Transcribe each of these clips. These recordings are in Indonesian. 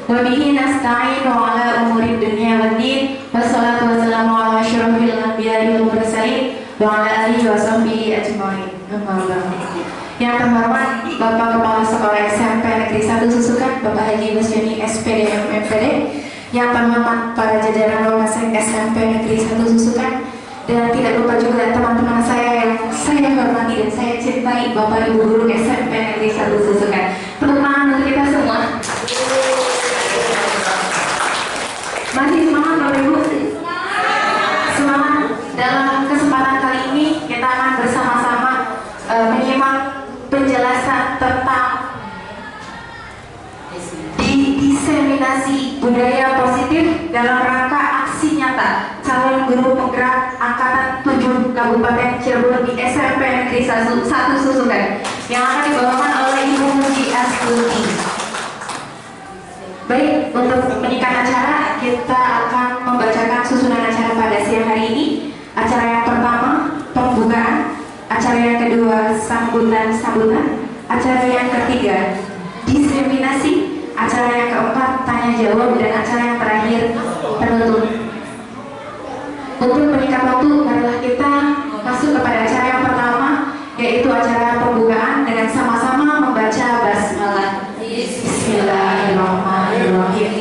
wa bihi nasta'inu ala umuri dunya waddin. Wassalatu wassalamu ala asyrofil anbiya'i wal mursalin wa ala alihi wa sahbihi ajma'in. Amma ba'du. Yang terhormat Bapak Kepala Sekolah SMP Negeri 1 Susukan, Bapak Haji Basyuni SPD MPD. Yang terhormat para jajaran Polsek SMP Negeri 1 Susukan, dan tidak lupa juga teman-teman saya yang saya hormati dan saya cintai, Bapak Ibu Guru SMP Negeri 1 Susukan. Tepuk tangan untuk kita semua. Masih semangat Bapak Ibu? Semangat. Dalam kesempatan kali ini kita akan bersama-sama menyimak penjelasan tentang diseminasi budaya positif dalam rangka aksi nyata calon guru penggerak angkatan 7 Kabupaten Cirebon di SMP Negeri 1 Susukan yang akan dibawakan oleh Ibu Muji Astuti. Baik, untuk menyingkat acara, kita akan membacakan susunan acara pada siang hari ini. Acara yang pertama, pembukaan. Acara yang kedua, sambutan. Acara yang ketiga, diseminasi. Acara yang keempat, tanya jawab. Dan acara yang terakhir, penutup. Untuk menyingkat waktu, marilah kita masuk kepada acara yang pertama, yaitu acara pembukaan dengan sama-sama membaca basmalah. Bismillahirrahmanirrahim.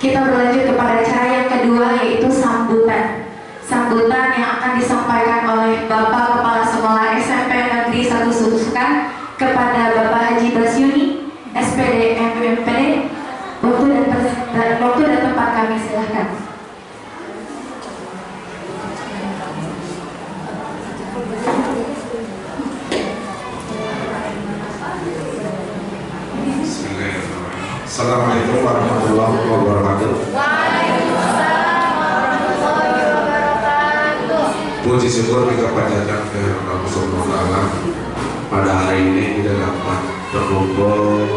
Kita berlanjut kepada acara yang kedua, yaitu sambutan. Sambutan yang akan disampaikan oleh Bapak Kepala Sekolah SMP Negeri 1 Susukan kepada Bapak Haji Basyuni SPD MPD. Waktu dan tempat kami silahkan. Assalamualaikum warahmatullahi wabarakatuh. Puji syukur kita panjatkan ke Allah Subhanahu wa Ta'ala. Pada hari ini kita dapat berkumpul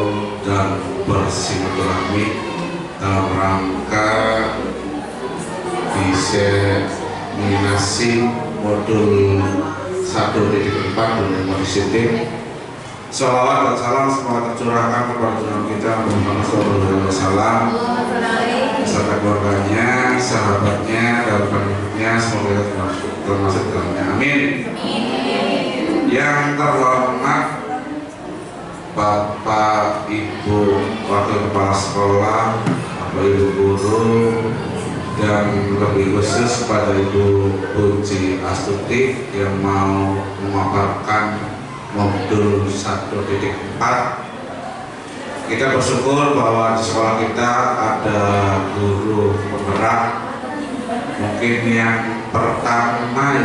dan bersilaturahmi dalam rangka diseminasi modul 1.4 dunia positif. Shalawat dan salam semoga tercurahkan kepada Tuhan kita Muhammad SAW beserta keluarganya, sahabatnya, dan pengikutnya, semoga termasuk dalamnya. Amin. Yang terhormat Bapak Ibu Wakil Kepala Sekolah, Bapak Ibu Guru, dan lebih khusus pada Ibu Puji Astuti yang mau memaparkan modul 1.4. Kita bersyukur bahwa di sekolah kita ada guru penggerak. Mungkin yang pertama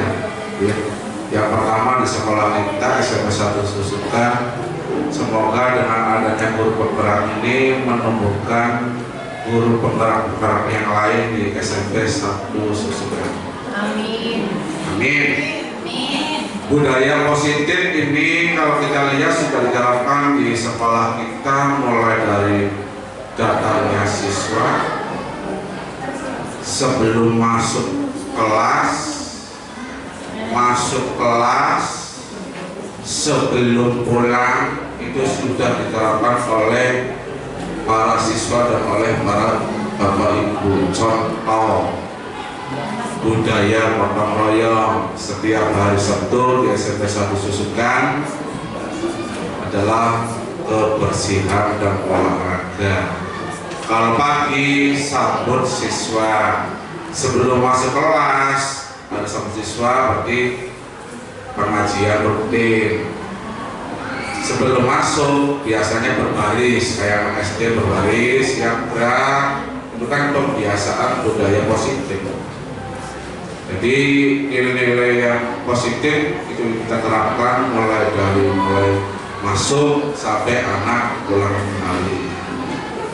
yang pertama di sekolah kita SMP 1 Susukan. Semoga dengan adanya guru penggerak ini menumbuhkan guru penggerak yang lain di SMP 1 Susukan. Amin. Amin. Budaya positif ini kalau kita lihat sudah diterapkan di sekolah kita mulai dari datangnya siswa sebelum masuk kelas, sebelum pulang, itu sudah diterapkan oleh para siswa dan oleh para bapak ibu. Contoh budaya gotong royong setiap hari Sabtu di SMP 1 Susukan adalah kebersihan dan olahraga. Kalau pagi sambut siswa, sebelum masuk kelas ada sambut siswa, berarti pengajian rutin. Sebelum masuk biasanya berbaris, kayak anak SD berbaris yang berat. Itu kan pembiasaan budaya positif. Jadi nilai-nilai yang positif itu kita terapkan mulai masuk sampai anak pulang kembali.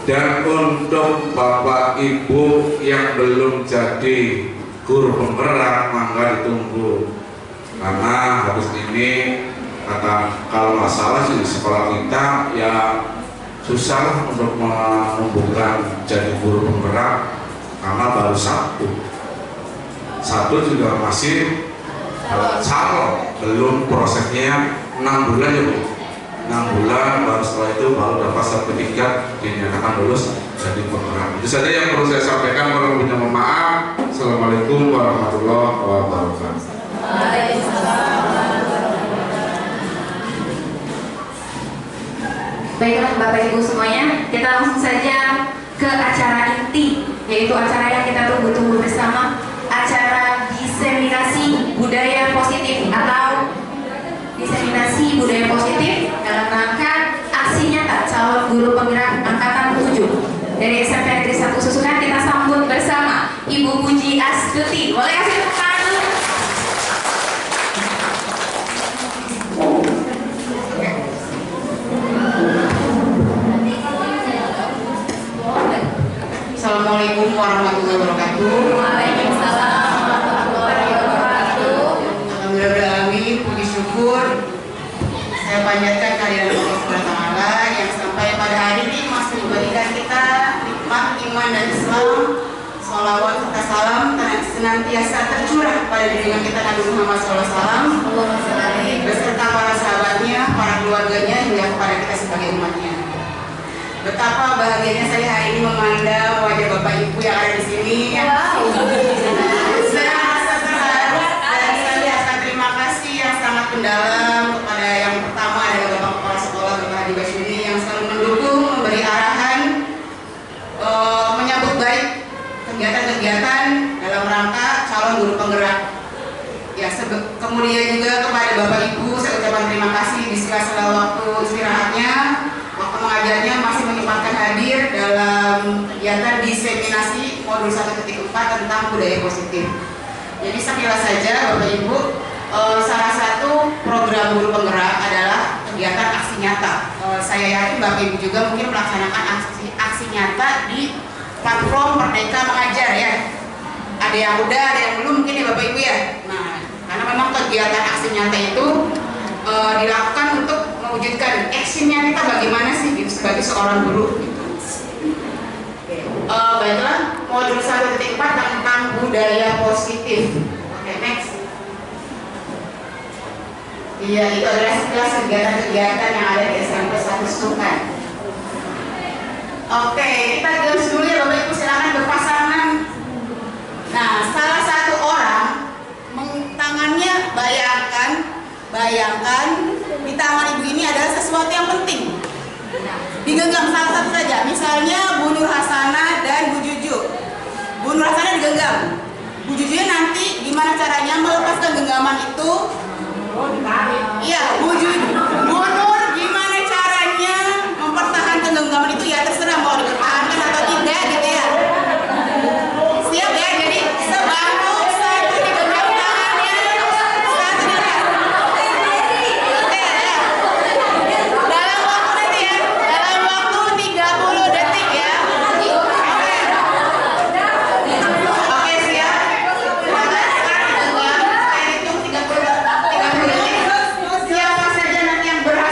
Dan untuk bapak ibu yang belum jadi guru penggerak, mangga ditunggu, karena habis ini kalau nggak salah sih di sekolah kita ya susah untuk menumbuhkan jadi guru penggerak karena baru satu juga masih calon, belum prosesnya 6 bulan ya Bu. 6 bulan, baru setelah itu baru dapat sertifikat dinyatakan lulus jadi penggerak. Itu saja yang perlu saya sampaikan. Kurang lebihnya mohon maaf. Assalamualaikum warahmatullahi wabarakatuh. Baiklah Bapak Ibu semuanya, kita langsung saja ke acara inti, yaitu acara yang kita tunggu-tunggu bersama, acara diseminasi budaya positif atau diseminasi budaya positif dalam rangka aksi nyata calon guru penggerak angkatan 7 dari SMP Negeri 1 Susukan. Kita sambut bersama Ibu Puji Astuti. Boleh kasih tepuk tangan dulu? Assalamualaikum warahmatullahi wabarakatuh. Waalaikumsalam warahmatullahi wabarakatuh. Alhamdulillahirrahmanirrahim, puji syukur saya panjatkan kehadiran Allah Subhanahu wa taala yang sampai pada hari ini masih memberikan kita nikmat iman dan Islam. Sholawat serta salam senantiasa tercurah pada junjungan kita Nabi Muhammad SAW beserta para sahabatnya, para keluarganya hingga kepada kita sebagai umatnya. Betapa bahagianya saya hari ini memandang wajah Bapak Ibu yang ada di sini. Saya merasa terharu dan saya lihatkan terima kasih yang sangat mendalam kepada yang pertama adalah Bapak Kepala Sekolah Bapak Hadi Basyuni yang selalu mendukung, memberi arahan, menyambut baik kegiatan-kegiatan dalam rangka calon guru penggerak. Ya, kemudian juga kepada Bapak Ibu saya ucapkan terima kasih di sela-sela waktu istirahatnya, waktu mengajarnya masih menyempatkan hadir dalam kegiatan diseminasi modul 1.4 tentang budaya positif. Jadi sekilas saja Bapak Ibu, salah satu program guru penggerak adalah kegiatan aksi nyata. Saya yakin Bapak Ibu juga mungkin melaksanakan aksi nyata di platform Merdeka Mengajar ya. Ada yang udah, ada yang belum mungkin ya Bapak Ibu ya. Nah, karena memang kegiatan aksi nyata itu dilakukan untuk mewujudkan actionnya kita bagaimana sih gitu, sebagai seorang guru gitu. Baiklah, modul 1.4 tentang budaya positif. Oke, next. Iya, itu adalah sekilas kegiatan-kegiatan yang ada di SMP 1 Susukan. Oke, kita jelas dulu ya Bapak Ibu, silakan berpasangan. Nah, salah satu orang tangannya bayangkan di tangan ibu ini adalah sesuatu yang penting. Digenggam salah satu saja, misalnya Bu Nur Hasanah dan Bu Juju. Bu Nur Hasanah digenggam. Bu Juju nanti gimana caranya melepaskan genggaman itu? Iya, Bu Nur gimana caranya mempertahankan genggaman itu? Ya terserah mau dipertahankan atau tidak gitu ya. Siap ya, jadi sebantu satu digenggam tangannya, satu digenggam. Oke ya. Dalam waktu nanti ya, dalam waktu 30 detik ya. Oke siap. Sekarang digenggam, saya hitung 30 detik. Siapa saja nanti yang berhasil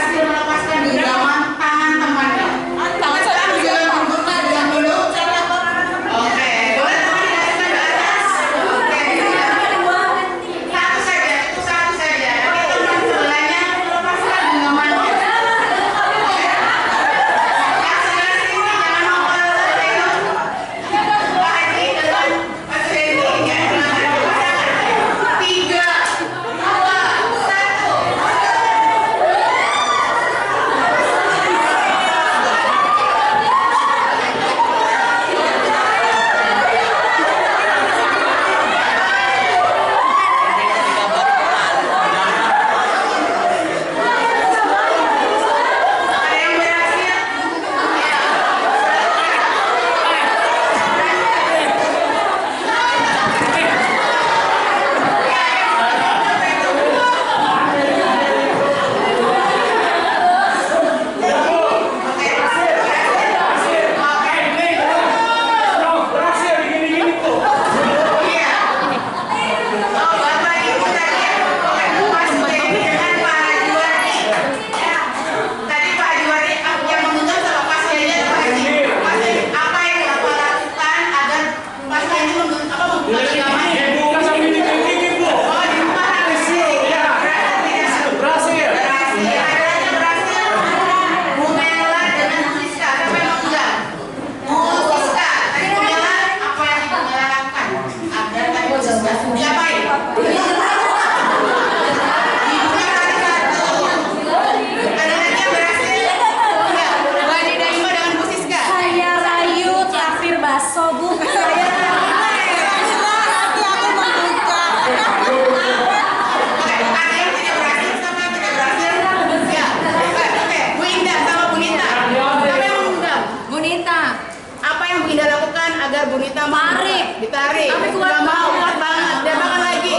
agar Bunita Tarik. ditarik. Tapi kuat Nggak mau, banget. kuat banget. Dia makan lagi.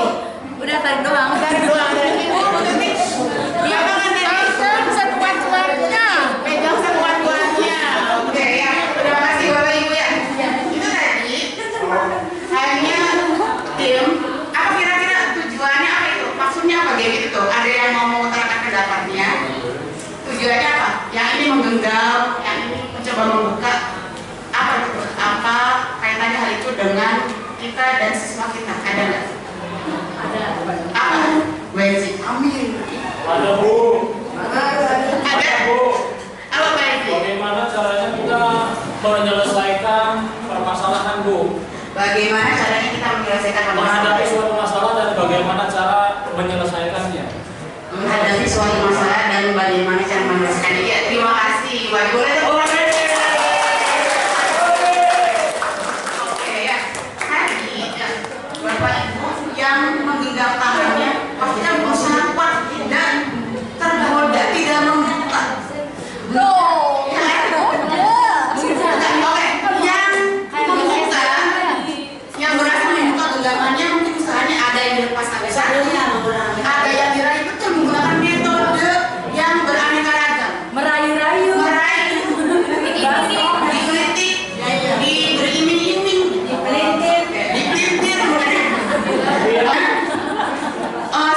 Udah tarik doang. Tarik doang. Dia makan tadi. Sekuat-kuatnya. Pegang sekuat-kuatnya. Oke ya. Terima kasih Bapak Ibu ya. Itu tadi hanya tim. Apa kira-kira tujuannya apa itu? Maksudnya apa game itu tuh? Ada yang mau mengutarakan pendapatnya? Tujuannya apa? Yang ini menggenggam, yang ini mencoba membuka. Apa itu? Apa kaitannya hal itu dengan kita dan siswa kita? Ada nggak? Ada. Apa? Wajib. Amin. Ada Bu. Ada. Bu. Apa Pak Edi? Bagaimana caranya kita menyelesaikan permasalahan Bu? Bagaimana caranya kita menyelesaikan Menghadapi masalah? suatu masalah dan bagaimana cara menyelesaikannya? Menghadapi suatu masalah dan bagaimana cara menyelesaikannya. Ya, terima kasih. Wah, boleh tepuk tangan. Oke ya. Tadi ya, Bapak Ibu yang menggenggam tangannya pasti kan berusaha kuat tidak tergoda, tidak membuka. No. Ya, oke, yang membuka, yang berhasil membuka genggamannya mungkin usahanya ada yang dilepas habis ada yang diraih betul menggunakan metode yang beraneka ragam. Merayu-rayu. Meraih, dikritik, diberi iming-iming, dipelintir.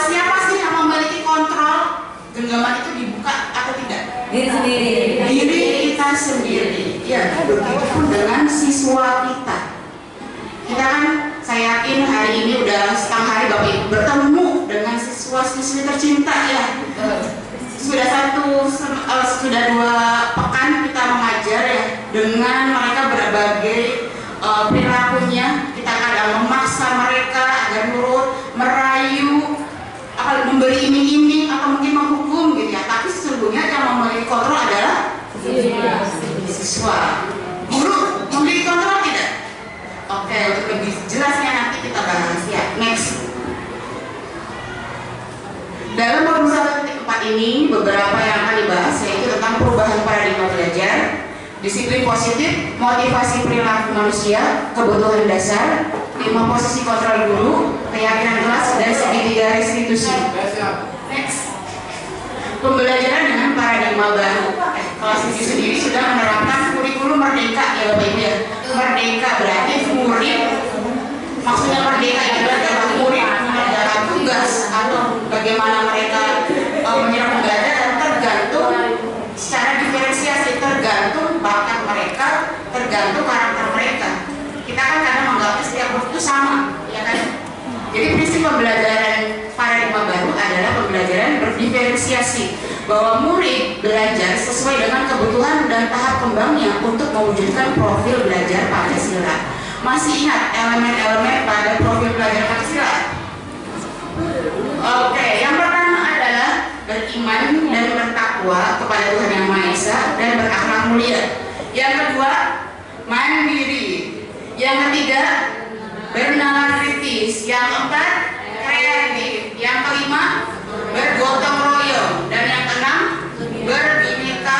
Siapa sih yang memiliki kontrol genggaman itu dibuka atau tidak? Diri sendiri. Diri kita sendiri. Ya, begitupun dengan siswa kita. Kita kan, saya yakin hari ini udah setengah hari Bapak Ibu bertemu dengan siswa-siswi tercinta ya. Sudah 2 pekan kita mengajar ya, dengan mereka berbagai perilakunya. Kita kadang memaksa mereka agar nurut, merayu, akan memberi iming-iming atau mungkin menghukum gitu ya. Tapi sesungguhnya yang memiliki kontrol adalah siswa. Guru memiliki kontrol tidak? Oke, untuk lebih jelasnya nanti kita bahas ya. Next. Dalam modul 1.4 ini beberapa yang akan dibahas yaitu tentang perubahan paradigma belajar, disiplin positif, motivasi perilaku manusia, kebutuhan dasar, 5 posisi kontrol guru, keyakinan kelas, dan segitiga restitusi. Next. Pembelajaran dengan paradigma baru. Kelas ini sendiri sudah menerapkan kurikulum merdeka ya Bapak Ibu ya. Merdeka berarti murid, maksudnya merdeka itu berarti murid mengerjakan tugas atau bagaimana mereka menyerap belajar dan tergantung secara diferensiasi, tergantung bakat mereka, tergantung karakter mereka. Kita kan kadang menganggap setiap murid itu sama, ya kan? Jadi prinsip pembelajaran paradigma baru adalah pembelajaran berdiferensiasi, bahwa murid belajar sesuai dengan kebutuhan dan tahap kembangnya untuk mewujudkan profil belajar Pancasila. Masih ingat elemen-elemen pada profil belajar Pancasila? Oke, yang pertama adalah beriman dan bertakwa kepada Tuhan Yang Maha Esa dan berakhlak mulia. Yang kedua, mandiri. Yang ketiga, bernalar kritis. Yang keempat, kreatif. Yang kelima, bergotong royong. Dan yang keenam, berbineka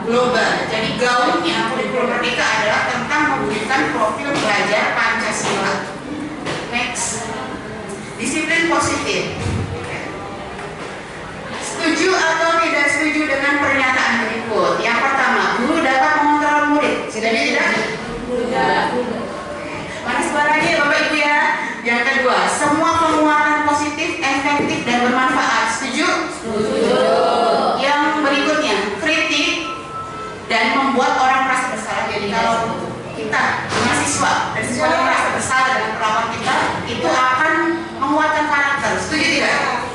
global. Jadi gaungnya kurikulum merdeka adalah tentang mewujudkan profil belajar Pancasila. Next. Disiplin positif. Setuju atau tidak setuju dengan pernyataan berikut? Yang pertama, guru dapat mengontrol murid. Sudah tidak? Sudah. Mana suaranya Bapak Ibu ya? Yang kedua, semua penguatan positif, efektif dan bermanfaat. Setuju? Setuju. Yang berikutnya, kritik dan membuat orang merasa bersalah. Jadi kalau kita mahasiswa dan siswa yang merasa bersalah dengan perlakuan kita, itu akan menguatkan karakter. Setuju tidak?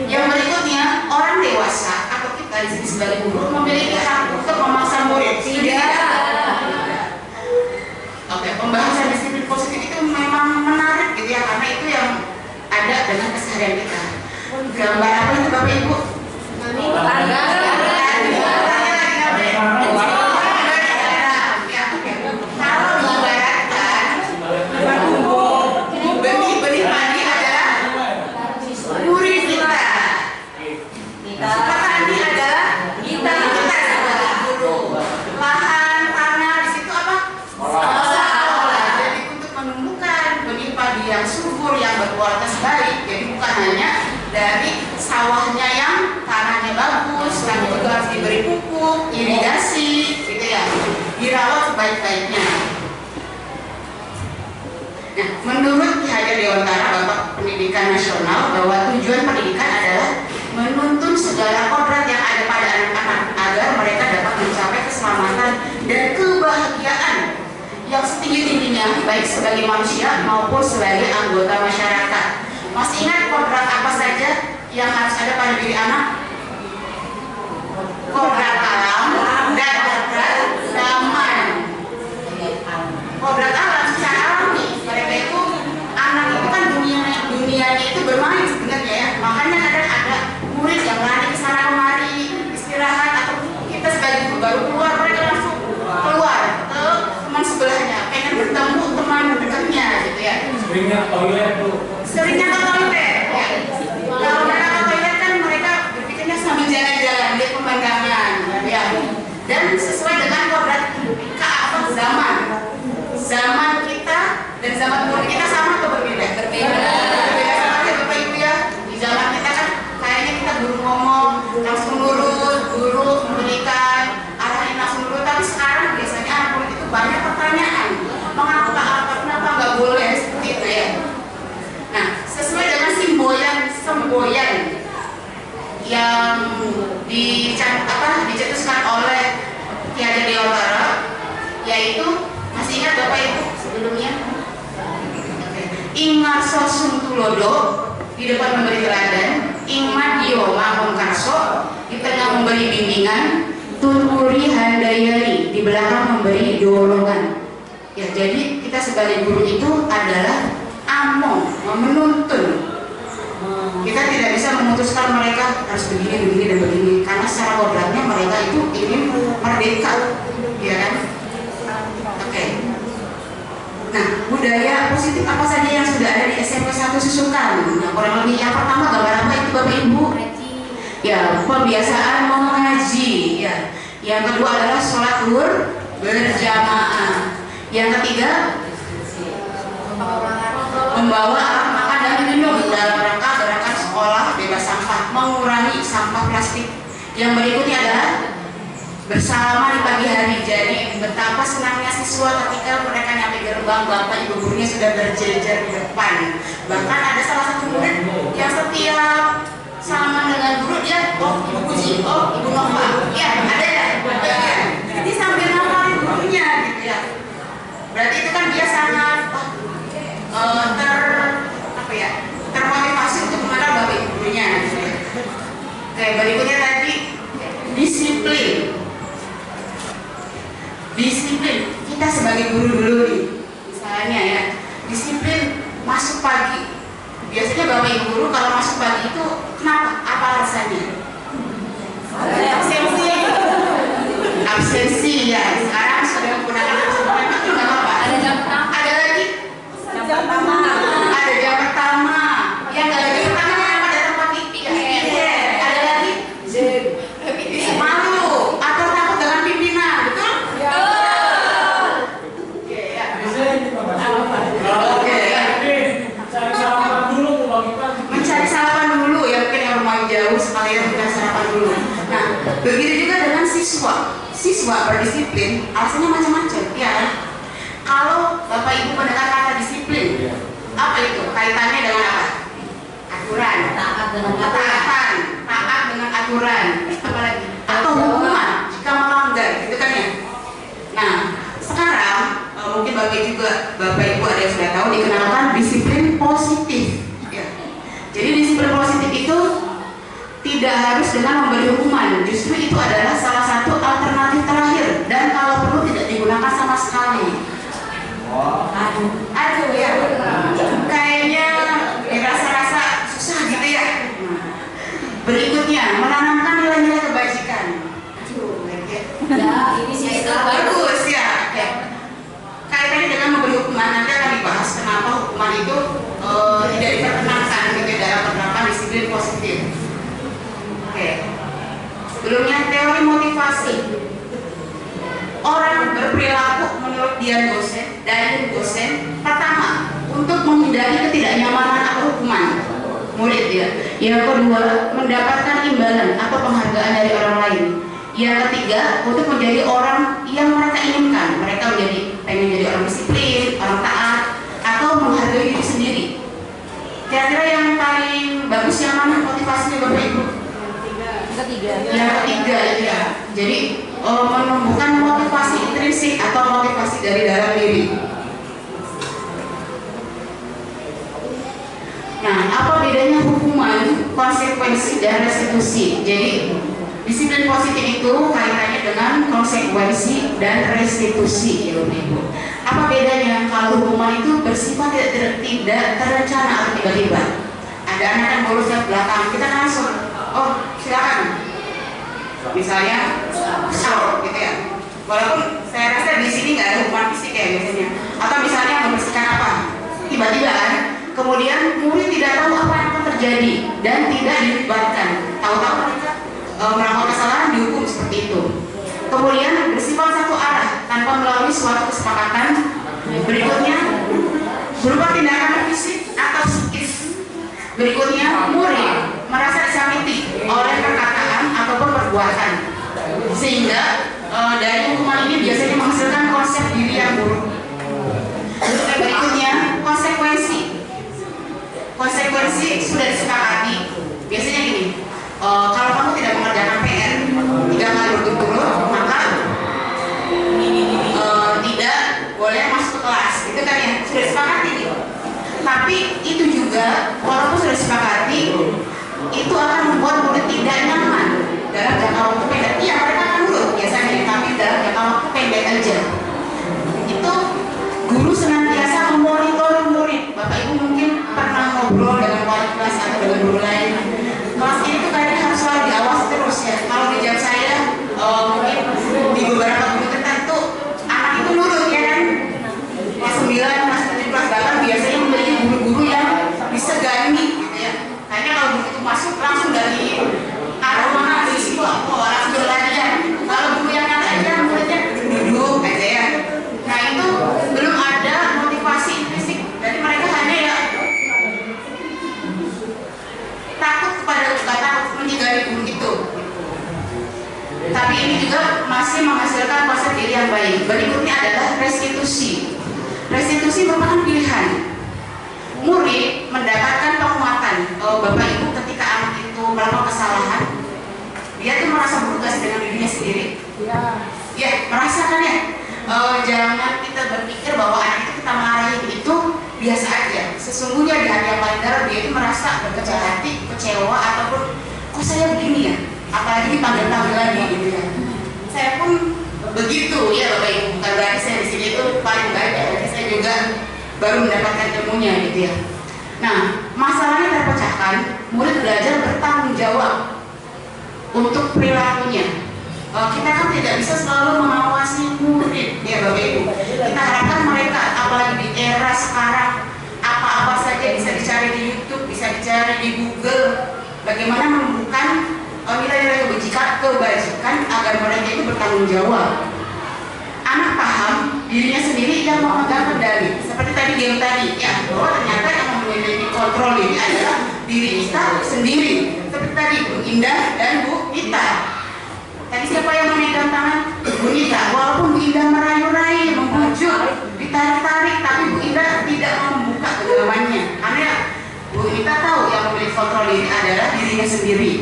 Yang berikutnya, orang dewasa atau kita di sini sebagai guru memiliki hak untuk memaksa murid. Tidak. Oke, pembahasan disiplin positif itu memang menarik gitu ya, karena itu yang ada dengan keseharian kita. Gambar apa itu Bapak Ibu? Kalau diibaratkan benih-benih padi adalah murid kita. Petani adalah kita sebagai guru. nasional bahwa tujuan pendidikan adalah menuntun segala kodrat yang ada pada anak-anak agar mereka dapat mencapai keselamatan dan kebahagiaan yang setinggi-tingginya baik sebagai manusia maupun sebagai anggota masyarakat. Masih ingat kodrat apa saja yang harus ada pada diri anak? Kodrat alam dan kodrat zaman. Kodrat alam secara alami, mereka itu anak itu kan dunianya itu bermain sebenarnya ya. Makanya kadang ada murid yang lari ke sana kemari istirahat, atau kita sebagai guru baru keluar, mereka langsung keluar ke teman sebelahnya, pengen bertemu teman dekatnya gitu ya. Seringnya ke toilet tuh. Seringnya ke toilet ya. Kalau mereka ke toilet kan mereka berpikirnya sambil jalan-jalan lihat pemandangan ya. Dan sesuai dengan kodrat zaman kita dan zaman murid kita sama atau berbeda? Berbeda sama ya Bapak Ibu ya. Di zaman kita kan kayaknya kita guru ngomong langsung nurut, guru memberikan arahan langsung nurut, tapi sekarang biasanya anak murid itu banyak pertanyaan, mengapa, kenapa nggak boleh seperti itu ya. Nah, sesuai dengan semboyan yang dicetuskan oleh Ki Hajar Dewantara, yaitu masih ingat Bapak Ibu sebelumnya? Ing ngarso sungtulodo, di depan memberi teladan, ing madyo mangkon karso, di tengah memberi bimbingan, tunuri handayani, di belakang memberi dorongan. Ya, jadi kita sebagai guru itu adalah among, menuntun. Kita tidak bisa memutuskan mereka harus begini dan begini, karena secara kodratnya mereka itu ingin merdeka, ya kan? Oke. Nah, budaya positif apa saja yang sudah ada di SMP 1 Susukan? Nah, kurang lebih yang pertama gambar apa itu Bapak Ibu? Ya, pembiasaan mengaji. Ya. Yang kedua adalah sholat zuhur berjamaah. Yang ketiga, membawa alat makan dan minum dalam rangka gerakan sekolah bebas sampah, mengurangi sampah plastik. Yang berikutnya adalah bersama di pagi hari. Jadi betapa senangnya siswa ketika mereka nyampe gerbang, bapak ibu gurunya sudah berjejer di depan. Bahkan ada salah satu murid yang setiap salaman dengan guru dia, oh ibu Puji, oh ibu Nova, ya ada ya, jadi sambil ngapalin gurunya gitu ya. Berarti itu kan dia sangat termotivasi untuk mengenal bapak ibu gurunya gitu ya. Oke, berikutnya tadi disiplin. Kita sebagai guru dulu nih, misalnya ya, disiplin masuk pagi. Biasanya bapak ibu guru kalau masuk pagi itu kenapa? Apa alasannya? Absensi ya. Sekarang sudah menggunakan absensi itu nggak apa-apa. Ada jam pertama. Ada lagi? Jam pertama. Ada jam pertama. Yang nggak ada jam pertama kenapa datang pagi? Ada lagi? Malu atau takut dengan pimpinan, betul? Mencari sarapan dulu ya, mungkin yang rumah jauh sekalian kita sarapan dulu. Nah, begitu juga dengan siswa berdisiplin, alasannya macam-macam ya. Kalau bapak ibu mendengar kata disiplin, apa itu? Kaitannya dengan apa? Aturan, taat dengan aturan, apa lagi? Atau hukuman jika melanggar, gitu kan ya. Nah, sekarang mungkin bapak ibu ada yang sudah tahu dikenalkan disiplin positif. Ya. Jadi disiplin positif itu tidak harus dengan memberi hukuman, justru itu adalah salah satu alternatif terakhir dan kalau perlu tidak digunakan sama sekali. Aduh ya, kayaknya dirasa-rasa susah gitu ya. Berikutnya, menanamkan nilai-nilai kebajikan. Ya, ini sih Bagus ya. Kaitannya dengan memberi hukuman, nanti akan dibahas kenapa hukuman itu tidak diperkenankan gitu dalam penerapan disiplin positif. Oke. Sebelumnya teori motivasi. Orang berperilaku menurut Dian Gosen, pertama untuk menghindari ketidaknyamanan atau hukuman murid ya. Yang kedua, mendapatkan imbalan atau penghargaan dari orang lain. Yang ketiga, untuk menjadi orang yang mereka inginkan. Mereka pengen jadi orang disiplin, orang taat, atau menghargai diri sendiri. Kira-kira yang paling Yang ketiga ya. Jadi menumbuhkan motivasi intrinsik atau motivasi dari dalam diri. Nah, apa bedanya hukuman, konsekuensi, dan restitusi? Jadi, disiplin positif itu kaitannya dengan konsekuensi dan restitusi, ya Ibu. Apa bedanya? Kalau hukuman itu bersifat tidak terencana atau tiba-tiba. Ada anak yang bolos ke belakang, kita langsung, oh silakan. Misalnya, gitu ya. Walaupun saya rasa di sini nggak ada hukuman fisik ya biasanya. Atau misalnya membersihkan apa? Tiba-tiba kan. Kemudian murid tidak tahu apa yang akan terjadi dan tidak dilibatkan. Tahu-tahu mereka melakukan kesalahan dihukum seperti itu. Kemudian bersifat satu arah tanpa melalui suatu kesepakatan. Berikutnya berupa tindakan fisik atau psikis. Berikutnya murid merasa disakiti oleh perkataan ataupun perbuatan, sehingga dari hukuman ini biasanya menghasilkan konsep diri yang buruk. Berikutnya konsekuensi. Konsekuensi sudah disepakati. Biasanya gini, kalau kamu tidak mengerjakan PR 3 kali berturut-turut, maka tidak boleh masuk ke kelas. Itu kan ya sudah disepakati. Tapi itu juga walaupun sudah disepakati, itu akan membuat murid tidak nyaman dalam jangka waktu pendek. Iya, mereka akan nurut biasanya, tapi dalam jangka waktu pendek aja. Itu guru senantiasa memonitor murid. Bapak Ibu mungkin pernah ngobrol dengan wali kelas atau dengan guru lain. Kelas ini tuh kayaknya harus selalu diawasi terus ya. Kalau di jam saya mungkin di beberapa guru tertentu anak itu nurut ya kan. Kelas 9, kelas 7, kelas 8 biasanya memiliki guru-guru yang disegani gitu ya. Kayaknya kalau guru itu masuk langsung dari arah mana di situ, langsung berlarian. Kalau guru yang kata aja muridnya duduk aja ya. Nah itu belum ada motivasi intrinsik dari mereka, hanya ya takut kepada takut menjadi guru itu. Tapi ini juga masih menghasilkan konsep diri yang baik. Berikutnya adalah restitusi. Restitusi merupakan pilihan. Murid mendapatkan penguatan. Bapak Ibu ketika anak itu melakukan kesalahan, dia tuh merasa bertugas dengan dirinya sendiri. Ya, merasakan ya. Jangan kita berpikir bahwa anak itu kita marahin itu biasa aja. Sesungguhnya di hati yang paling dalam dia itu merasa berkecil hati, kecewa, ataupun kok saya begini ya, apalagi dipanggil-panggil lagi gitu ya. Saya pun begitu ya Bapak Ibu. Bukan berarti saya di sini itu paling baik ya, tapi saya juga baru mendapatkan ilmunya gitu ya. Nah, masalahnya terpecahkan, murid belajar bertanggung jawab untuk perilakunya. Kita kan tidak bisa selalu mengawasi murid ya Bapak Ibu. Kita harapkan mereka, apalagi di era sekarang, apa-apa saja bisa dicari di YouTube, bisa dicari di Google. Bagaimana menumbuhkan nilai-nilai kebajikan agar mereka itu bertanggung jawab. Anak paham dirinya sendiri yang memegang kendali. Seperti tadi game tadi, ya bahwa ternyata yang memiliki kontrol ini adalah diri kita sendiri. Seperti tadi Bu Indah dan Bu Ita. Tadi siapa yang memegang tangan? Bu Ita. Walaupun Bu Indah merayu-rayu, membujuk, ditarik-tarik, tapi Bu Indah tidak membuka genggamannya. Karena Bu Ita tahu yang memiliki kontrol ini adalah dirinya sendiri.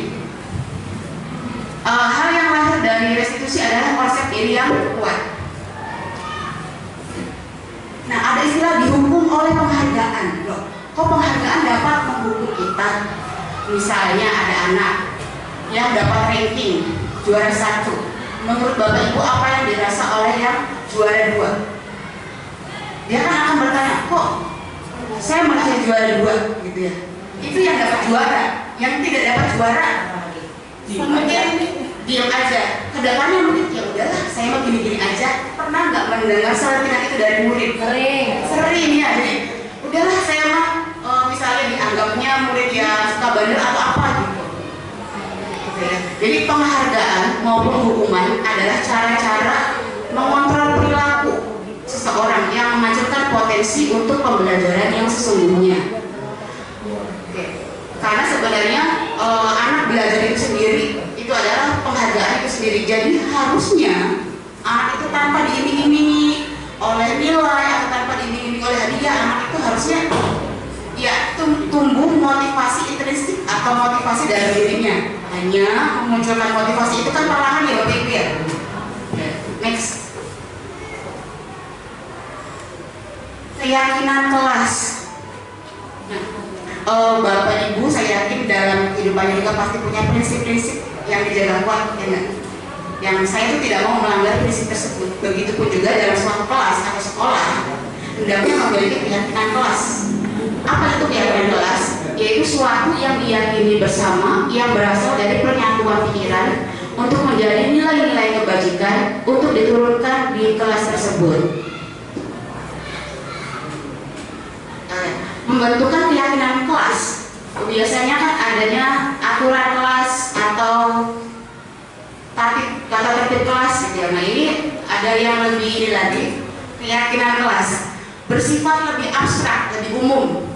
Hal yang lahir dari restitusi adalah konsep diri yang kuat. Nah, ada istilah dihukum oleh penghargaan. Loh, kok penghargaan dapat menghukum kita? Misalnya ada anak yang dapat ranking juara 1. Menurut Bapak Ibu apa yang dirasa oleh yang juara 2? Dia kan akan bertanya, kok saya malah juara 2 gitu ya. Itu yang dapat juara. Yang tidak dapat juara mungkin diam aja. Kedepannya mungkin ya udahlah, saya mau gini-gini aja. Pernah nggak mendengar sentilan itu dari murid? Sering ya. Jadi udahlah saya mah misalnya dianggapnya murid yang suka bandel atau apa gitu. Jadi penghargaan maupun hukuman adalah cara-cara mengontrol perilaku seseorang yang menghasilkan potensi untuk pembelajaran yang sesungguhnya. Karena sebenarnya anak belajar itu sendiri itu adalah penghargaan itu sendiri. Jadi harusnya anak itu tanpa diiming-imingi oleh nilai atau tanpa diiming-imingi oleh hadiah, anak itu harusnya ya tumbuh motivasi intrinsik atau motivasi dari dirinya. hanya memunculkan motivasi itu kan perlahan ya Bapak Ibu ya. Next. Keyakinan kelas. Nah, Bapak Ibu saya yakin dalam kehidupannya juga pasti punya prinsip-prinsip yang dijaga kuat, ya nggak? Yang saya itu tidak mau melanggar prinsip tersebut. Begitupun juga dalam suatu kelas atau sekolah, hendaknya memiliki keyakinan kelas. Apa itu keyakinan kelas? Yaitu suatu yang diyakini bersama yang berasal dari penyatuan pikiran untuk menjadi nilai-nilai kebajikan untuk diturunkan di kelas tersebut. Membentukkan keyakinan kelas biasanya kan adanya aturan kelas atau tata tertib kelas gitu ya. Nah ini ada yang lebih ini lagi, keyakinan kelas bersifat lebih abstrak, lebih umum,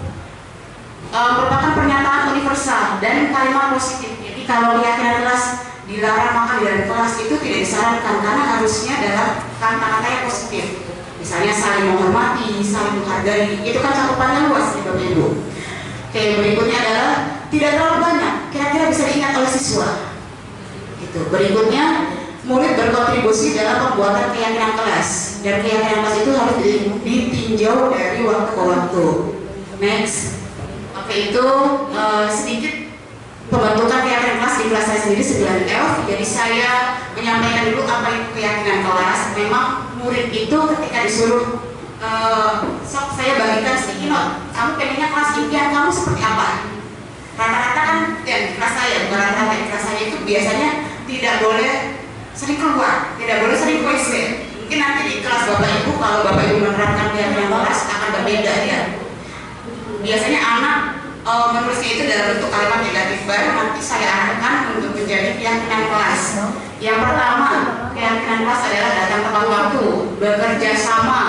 merupakan pernyataan universal dan kalimat positif. Jadi kalau keyakinan kelas dilarang makan di dalam kelas itu tidak disarankan karena harusnya adalah kata-kata yang positif. Misalnya saling menghormati, saling menghargai, itu kan cakupannya luas nih Bapak Ibu. Oke, berikutnya adalah tidak terlalu banyak, kira-kira bisa diingat oleh siswa. Gitu. Berikutnya, murid berkontribusi dalam pembuatan keyakinan kelas dan keyakinan kelas itu harus ditinjau dari waktu ke waktu. Next. Oke, itu sedikit pembentukan keyakinan kelas di kelas saya sendiri 9F. Jadi saya menyampaikan dulu apa itu keyakinan kelas. Memang murid itu ketika disuruh sok saya bagikan sticky note, kamu pengennya kelas impian kamu seperti apa? Rata-rata kan ya, kelas saya, bukan rata-rata kelas saya itu biasanya tidak boleh sering keluar, tidak boleh sering WC. Mungkin nanti di kelas Bapak Ibu, kalau Bapak Ibu menerapkan keyakinan kelas akan berbeda ya. Biasanya anak menulisnya itu dalam bentuk kalimat negatif, baru nanti saya arahkan untuk menjadi keyakinan kelas. Yang pertama, keyakinan kelas adalah datang tepat waktu, bekerja sama,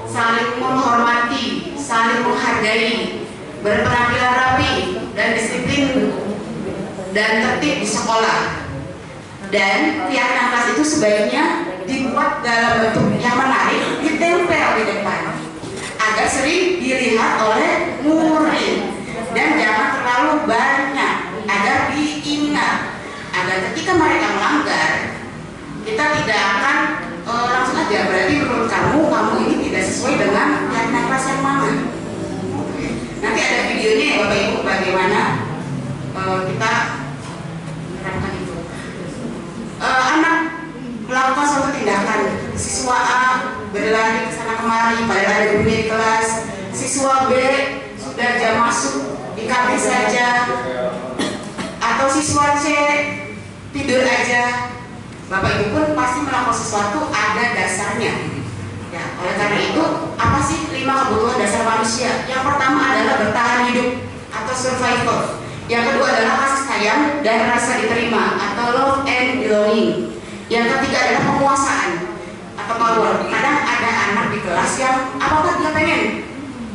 saling menghormati, saling menghargai, berpenampilan rapi dan disiplin dan tertib di sekolah. Dan keyakinan kelas itu sebaiknya dibuat dalam bentuk yang menarik, ditempel di depan agar sering dilihat oleh murid dan jangan terlalu banyak agar diingat, agar ketika mereka melanggar kita tidak akan langsung aja berarti menurut kamu ini tidak sesuai dengan keyakinan kelas yang mana. Nanti ada videonya ya Bapak Ibu bagaimana kita menerapkan itu. Anak melakukan suatu tindakan, siswa A berlari ke sana kemari padahal ada gurunya di kelas, siswa B sudah jam masuk di kafe saja, atau siswa C tidur aja. Bapak Ibu pun pasti melakukan sesuatu ada dasarnya. Ya, oleh karena itu, apa sih 5 kebutuhan dasar manusia? Yang pertama adalah bertahan hidup atau survival. Yang kedua adalah kasih sayang dan rasa diterima atau love and belonging. Yang ketiga adalah penguasaan atau power. Kadang ada anak di kelas yang apakah dia pengen?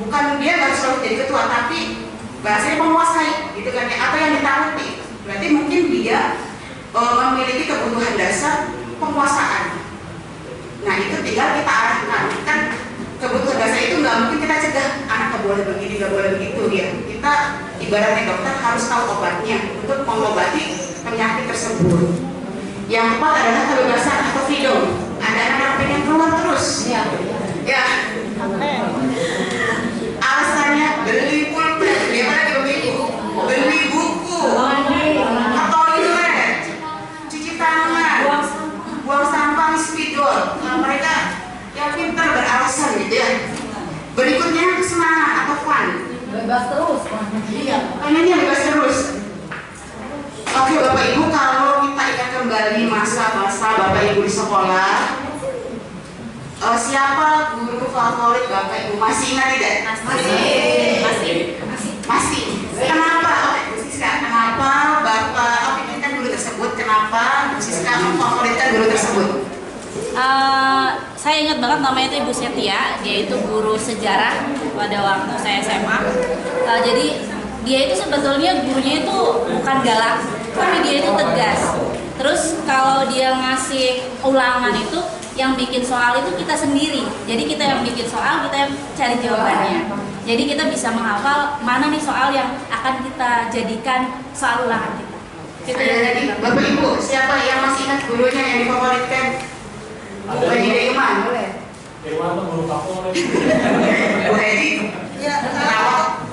Bukan dia nggak selalu jadi ketua, tapi bahasanya menguasai, gitu kan ya? Atau yang ditakuti. Berarti mungkin dia memiliki kebutuhan dasar penguasaan. Nah itu tinggal kita arahkan. Kan kebutuhan dasar itu nggak mungkin kita cegah anak nggak boleh begini, nggak boleh begitu ya. Kita ibaratnya dokter harus tahu obatnya untuk mengobati penyakit tersebut. Yang keempat adalah kebebasan atau freedom. Ada anak yang pengen keluar terus. Ya. Alasannya beli pulpen, gimana di Ibu? Beli buku, toilet, cuci tangan, buang sampah, spidol. Mereka yang pintar beralasan gitu ya. Berikutnya semangat atau fun. Bebas terus. Iya. Pengennya bebas terus. Oke Bapak Ibu, kalau kita ingat kembali masa-masa Bapak Ibu di sekolah, siapa guru favorit Bapak Ibu? Masih ingat tidak? Masih. Kenapa? Bu Siska, kenapa Bapak memikirkan guru tersebut? Kenapa Bu Siska memfavoritkan guru tersebut? Saya ingat banget namanya itu Ibu Setia, dia itu guru sejarah pada waktu saya SMA. Jadi dia itu sebetulnya gurunya itu bukan galak, tapi dia itu tegas. Terus kalau dia ngasih ulangan itu yang bikin soal itu kita sendiri. Jadi kita yang bikin soal, kita yang cari jawabannya. Jadi kita bisa menghafal mana nih soal yang akan kita jadikan soal ulangan kita. Ada lagi, Bapak Ibu, siapa yang masih ingat gurunya yang difavoritkan? Bu Haji Dayuman, boleh? Dewan tuh guru favorit. Bu Haji, Ya, kenapa?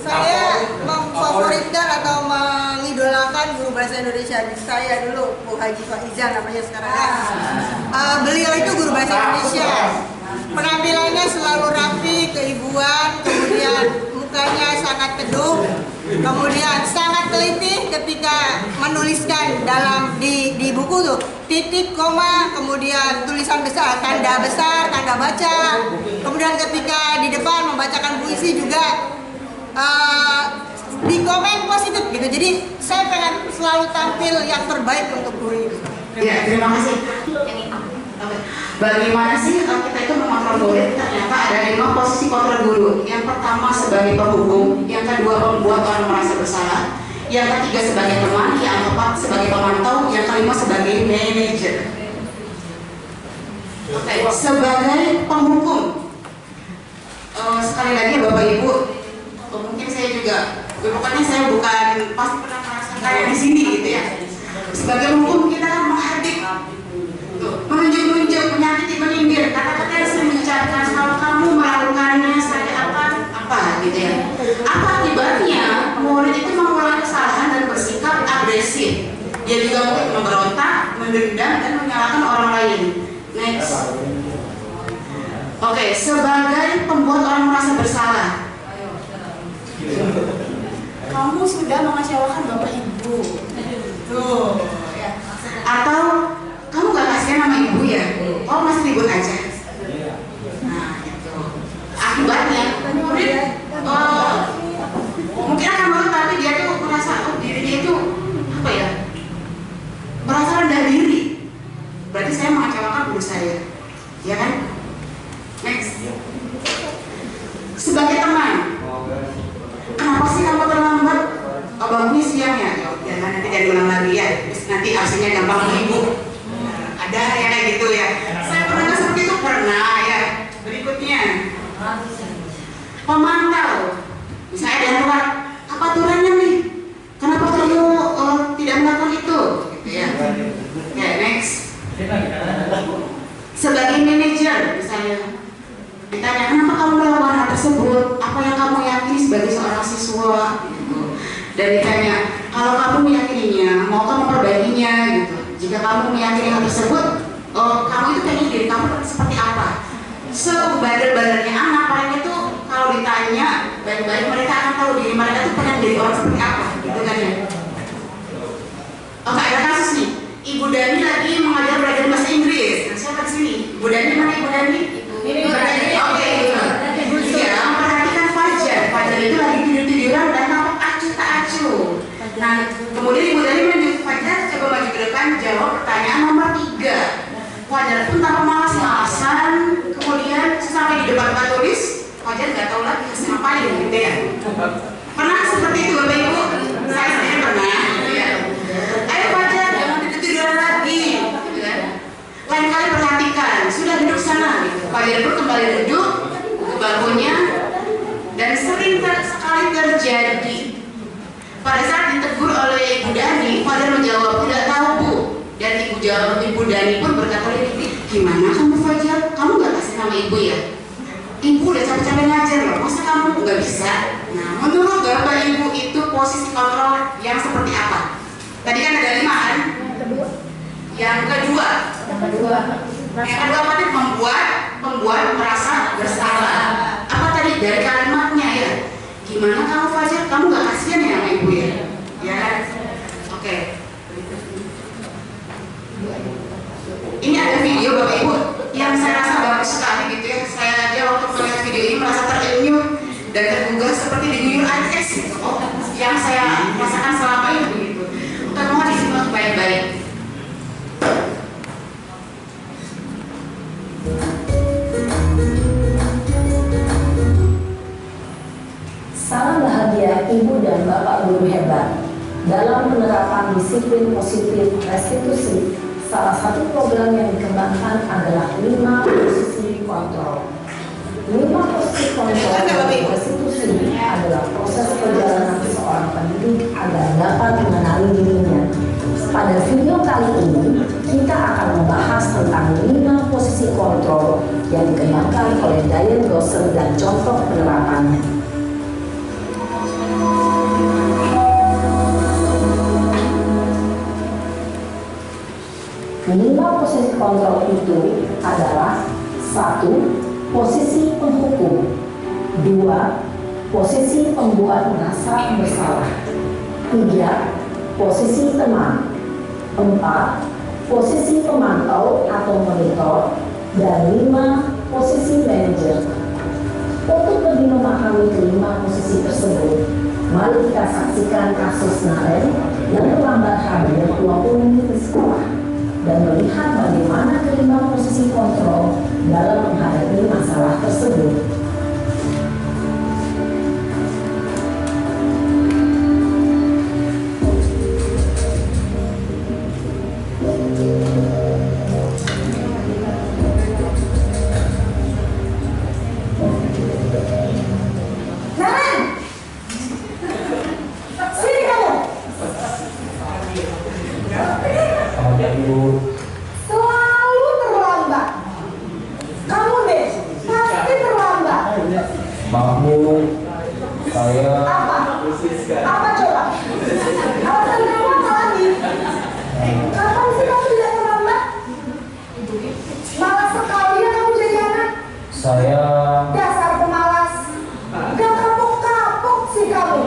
saya memfavoritkan atau mengidolakan guru bahasa Indonesia saya dulu, Bu Haji Faizan namanya sekarang ya. Beliau itu guru bahasa Indonesia. Penampilannya selalu rapi, keibuan, kemudian mukanya sangat teduh, kemudian sangat teliti ketika menuliskan dalam di buku tuh titik, koma, kemudian tulisan besar, tanda baca, kemudian ketika di depan membacakan puisi juga di komen positif gitu. Jadi saya pengen selalu tampil yang terbaik untuk guru ini. Ya, terima kasih. Oke. Bagaimana sih kita itu mengontrol murid? Ternyata ada 5 posisi kontrol guru. Yang pertama sebagai penghukum, yang kedua membuat orang merasa bersalah, yang ketiga sebagai teman, yang keempat sebagai pemantau, yang kelima sebagai manajer. Oke, sebagai penghukum, sekali lagi Bapak Ibu, mungkin saya juga, pokoknya saya bukan pasti pernah merasakan kayak di sini gitu ya. Sebagai penghukum kita kan menghardik, menunjuk-nunjuk, menyakiti, menyindir, kata-kata yang sering diucapkan kalau kamu melakukannya sebagai apa gitu ya. Apa akibatnya? Murid itu mengulangi kesalahan dan bersikap agresif. Dia juga mungkin memberontak, mendendam dan menyalahkan orang lain. Next. Oke, sebagai pembuat orang merasa bersalah. Kamu sudah mengecewakan Bapak Ibu. Tuh, ya. Atau kamu gak kasihan sama ibu ya? Oh masih ribut aja. Nah itu akibatnya murid mungkin akan baru, tapi dia tuh merasa diri dia itu apa ya, merasa rendah diri. Berarti saya mengecewakan guru saya, ya kan? Next. Sebagai teman, kenapa sih kamu terlambat? Oh bangunnya siang ya? Jangan nanti jadi ulang lagi ya. Terus nanti absennya gampang ibu. Ada yang kayak gitu ya. Saya pernah seperti itu, pernah ya. Berikutnya pemantau. Misalnya ada luar, apa aturannya nih? Kenapa kamu tidak melakukan itu? Gitu ya. Oke, next. Sebagai manajer misalnya, ditanya kenapa kamu melakukan hal tersebut? Apa yang kamu yakini sebagai seorang siswa? Gitu. Dan ditanya kalau kamu meyakininya, mau kamu memperbaikinya gitu. Jika kamu meyakini hal tersebut, kamu itu pengen diri kamu seperti apa? Sebadar-badarnya anak, mereka itu kalau ditanya baik-baik, mereka akan tahu diri mereka itu pengen jadi orang seperti apa, gitu kan ya? Oke, ada kasus nih. Ibu Dani lagi mengajar belajar bahasa Inggris. Nah, siapa di sini? Ibu Dani mana Ibu Dani? Ibu Dani. Oke, Ibu. Ya, perhatikan Fajar. Fajar itu lagi tidur-tiduran dan nampak acuh tak acuh. Nah, kemudian Ibu Dani menunjuk Fajar, coba maju ke depan, jawab pertanyaan nomor 3. Fajar pun tanpa malas-malasan, kemudian sampai di depan Pak tulis, Fajar nggak tahu lagi harus ngapain gitu ya. Pernah seperti itu Bapak Ibu? Saya sendiri pernah. Ya. Ayo Fajar, jangan tidur-tiduran lagi. Gitu kan? Lain kali perhatikan, sudah duduk sana. Gitu. Fajar pun kembali duduk ke bangkunya, dan sering sekali terjadi. Pada saat ditegur oleh Ibu Dani, Fajar menjawab, tidak tahu Bu. Dan Ibu Dani pun berkata, gimana kamu Fajar? Kamu gak kasih nama Ibu ya? Ibu udah capek-capek ngajar loh, masa kamu gak bisa? Nah, menurut Bapak Ibu itu posisi kontrol yang seperti apa? Tadi kan ada 5 kan? Yang kedua apa tadi? Membuat merasa bersalah. Apa tadi dari kalimatnya ya? Gimana kamu Fajar? Kamu gak kasihan ya sama Ibu ya? Ya kan? Oke. Ini ada video Bapak Ibu yang saya rasa bagus sekali gitu ya. Saya aja waktu melihat video ini merasa terenyuh dan tergugah seperti diguyur air es gitu. Oh, yang saya rasakan selama ini begitu. Oke, mohon disimak baik-baik. Salam bahagia Ibu dan Bapak Guru hebat. Dalam penerapan disiplin positif restitusi, salah satu program yang dikembangkan adalah 5 posisi kontrol. 5 posisi kontrol restitusi adalah proses perjalanan seorang pendidik agar dapat mengenali dirinya Pada video kali ini, kita akan membahas tentang 5 posisi kontrol yang dikembangkan oleh Diane Dawson dan contoh penerapannya. 5 posisi kontrol itu adalah: 1. Posisi penghukum. 2. Posisi pembuat merasa bersalah. 3. Posisi teman. 4. Posisi pemantau atau monitor. Dan 5. Posisi manajer. Untuk lebih memahami kelima posisi tersebut, mari kita saksikan kasus Naren yang terlambat hadir 20 menit di sekolah dan melihat bagaimana kelima posisi kontrol dalam menghadapi masalah tersebut. Selalu terlambat. Kamu deh, pasti terlambat. Maaf Bu, saya Apa? Apa coba? Alasan kamu apa lagi? Kapan sih kamu tidak terlambat? Malas sekali ya kamu jadi anak. saya Dasar pemalas. Gak kapok-kapok sih kamu.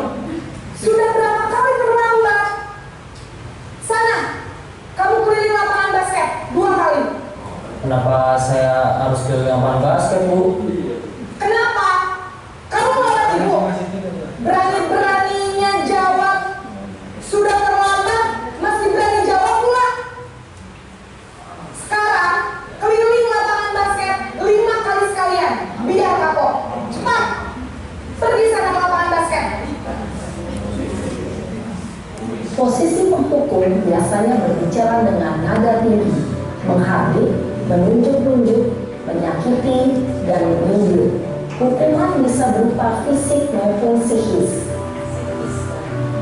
Sudah berapa kali terlambat? Sana, kamu keliling lapangan basket 2 kali. kenapa saya harus ke lapangan basket Bu? Kenapa? Kamu melambat ibu. Berani-beraninya jawab. Sudah terlambat, masih berani jawab pula. Sekarang, keliling lapangan basket 5 kali sekalian. Biar kapok. Cepat. Pergi sana ke lapangan basket. Posisi penghukum biasanya berbicara dengan nada tinggi, menghardik, menunjuk-nunjuk, menyakiti, dan menyindir. Hukuman bisa berupa fisik maupun psikis.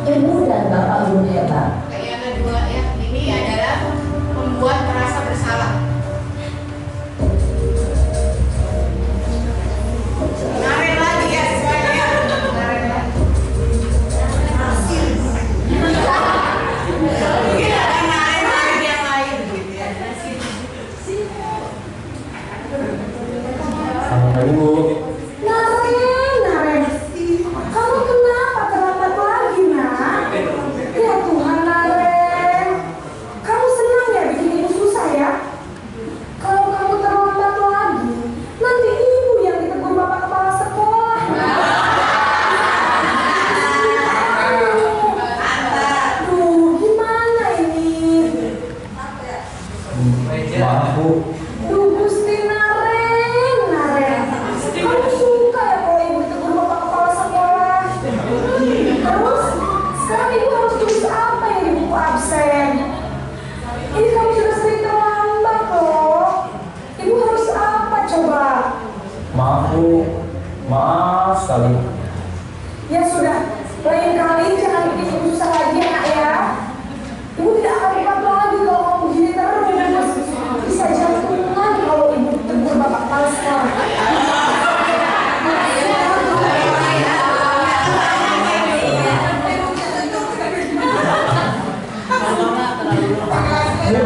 Ibu dan Bapak guru hebat, Yang kedua ya, ini adalah membuat merasa bersalah. Naren lagi ya semuanya. Naren lagi. Mungkin ada naren-naren yang lain gitu ya. Selamat pagi Bu. Naren, kamu kenapa terlambat lagi, nak? Ya Tuhan, Naren. Kamu senang ya bikin ibu susah ya? Kalau kamu terlambat lagi, nanti ibu yang ditegur bapak kepala sekolah. Aduh, gimana ini? Maaf Bu, Duh, Gusti Naren. Kamu suka ya kalau ibu ditegur bapak kepala sekolah? Terus, sekarang ibu harus tulis apa yang di buku absen? Ini kamu sudah sering terlambat loh. Ibu harus apa coba? maaf Bu, maaf sekali. Ya sudah, lain kali jangan bikin ibu susah lagi ya, nak ya. Ibu tidak akan lupa lagi kalau kamu begini terus. Bisa jantungan kalau ibu tegur bapak kepala sekolah. Ini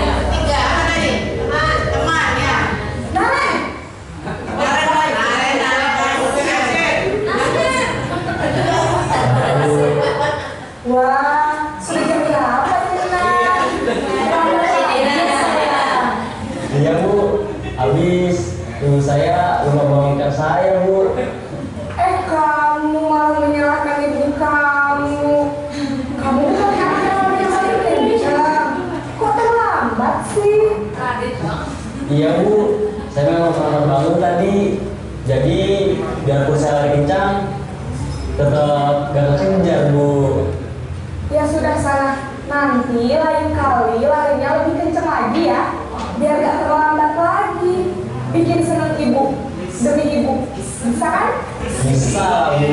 yang ketiga apa tadi? Teman ya. Naren, wah, sudah jam berapa nih, Nak? Iya Bu, habis ibu saya lupa bawa ikan saya Bu. Kamu malah menyalahkan ibu kamu. Kamu bukan anak yang paling kencang. Kok terlambat sih? Iya Bu, saya memang terlambat bangun tadi. Jadi biarpun saya lari kencang, tetap gak kekejar Bu. Ya sudah sana. Nanti lain kali larinya lebih kencang lagi ya. Biar gak terlambat lagi. Bikin senang ibu. Demi ibu. Bisa kan? Bisa Bu.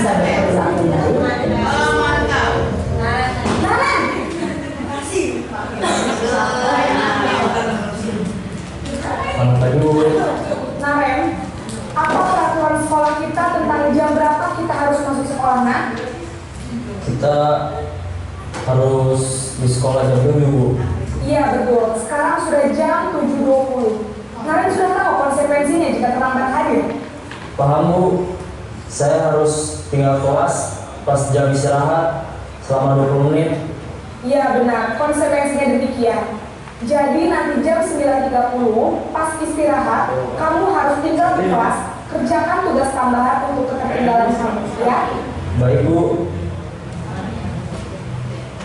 bisa berperilaku baik. Mantap. Naren. Selamat pagi Bu. Naren, apa peraturan sekolah kita tentang jam berapa kita harus masuk sekolah, nak? Kita harus di sekolah jam 7 Bu. Iya betul, sekarang sudah jam 7.20. Naren sudah tahu konsekuensinya jika terlambat hadir? Paham Bu, saya harus tinggal kelas pas jam istirahat selama 20 menit. Iya benar, konsekuensinya demikian. Jadi nanti jam 9.30 pas istirahat, kamu harus tinggal di kelas, kerjakan tugas tambahan untuk ketertinggalan kamu, ya? Baik Bu.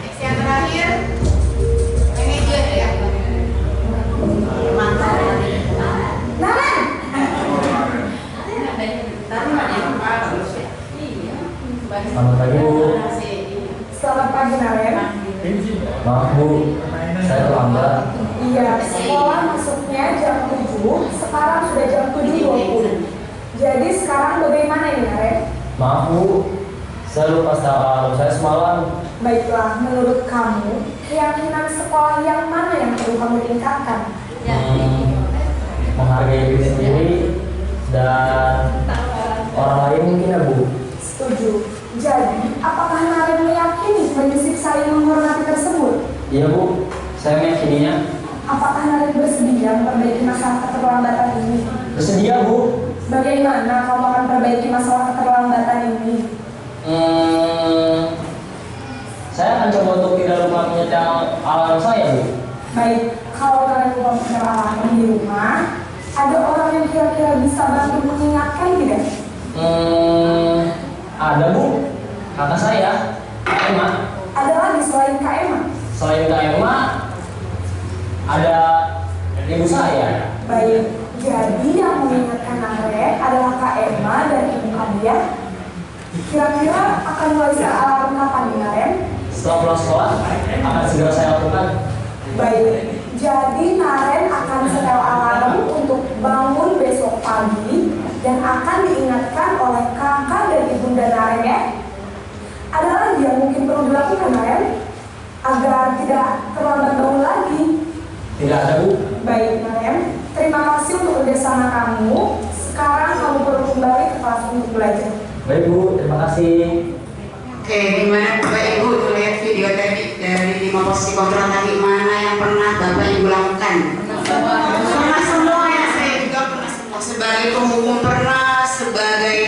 Next yang terakhir, manajer ya. Mantap. Naren, Selamat pagi Bu. selamat pagi Naren. Maaf Bu, saya terlambat. Iya, sekolah masuknya jam 7, sekarang sudah jam 7.20. Jadi sekarang bagaimana ini Naren? Maaf Bu, saya lupa alarm saya semalam. Baiklah, menurut kamu, keyakinan sekolah yang mana yang perlu kamu tingkatkan? Menghargai diri sendiri dan orang lain mungkin ya Bu. Setuju. Jadi, apakah Naren meyakini prinsip saling menghormati tersebut? Iya Bu, saya meyakininya. Apakah Naren bersedia memperbaiki masalah keterlambatan ini? Bersedia Bu. Bagaimana kamu akan perbaiki masalah keterlambatan ini? Saya akan coba untuk tidak lupa menyetel alarm saya Bu. Baik, kalau Naren lupa menyetel alarm di rumah, ada orang yang kira-kira bisa bantu mengingatkan tidak? Ada Bu, kakak saya, Kak Emma. Ada lagi selain Kak Emma? Selain Kak Emma, ada ibu saya. Baik, jadi yang mengingatkan Naren adalah Kak Emma dan ibu kalian. Kira-kira akan mulai alarm kapan nih Naren? Setelah pulang sekolah, akan segera saya lakukan. Baik, jadi Naren akan setel alarm untuk bangun besok pagi dan akan diingatkan oleh kakak dan ibunda Naren ya. Ada lagi yang mungkin perlu dilakukan Naren agar tidak terlambat bangun lagi? Tidak ada Bu. Baik Naren, terima kasih untuk kerjasama kamu. Sekarang kamu perlu kembali ke kelas untuk belajar. Baik Bu, terima kasih. Oke, gimana Bapak Ibu tuh lihat video tadi dari 5 posisi kontrol tadi, mana yang pernah Bapak Ibu lakukan? Pernah semua ya, saya juga pernah semua. Sebagai penghukum pernah, sebagai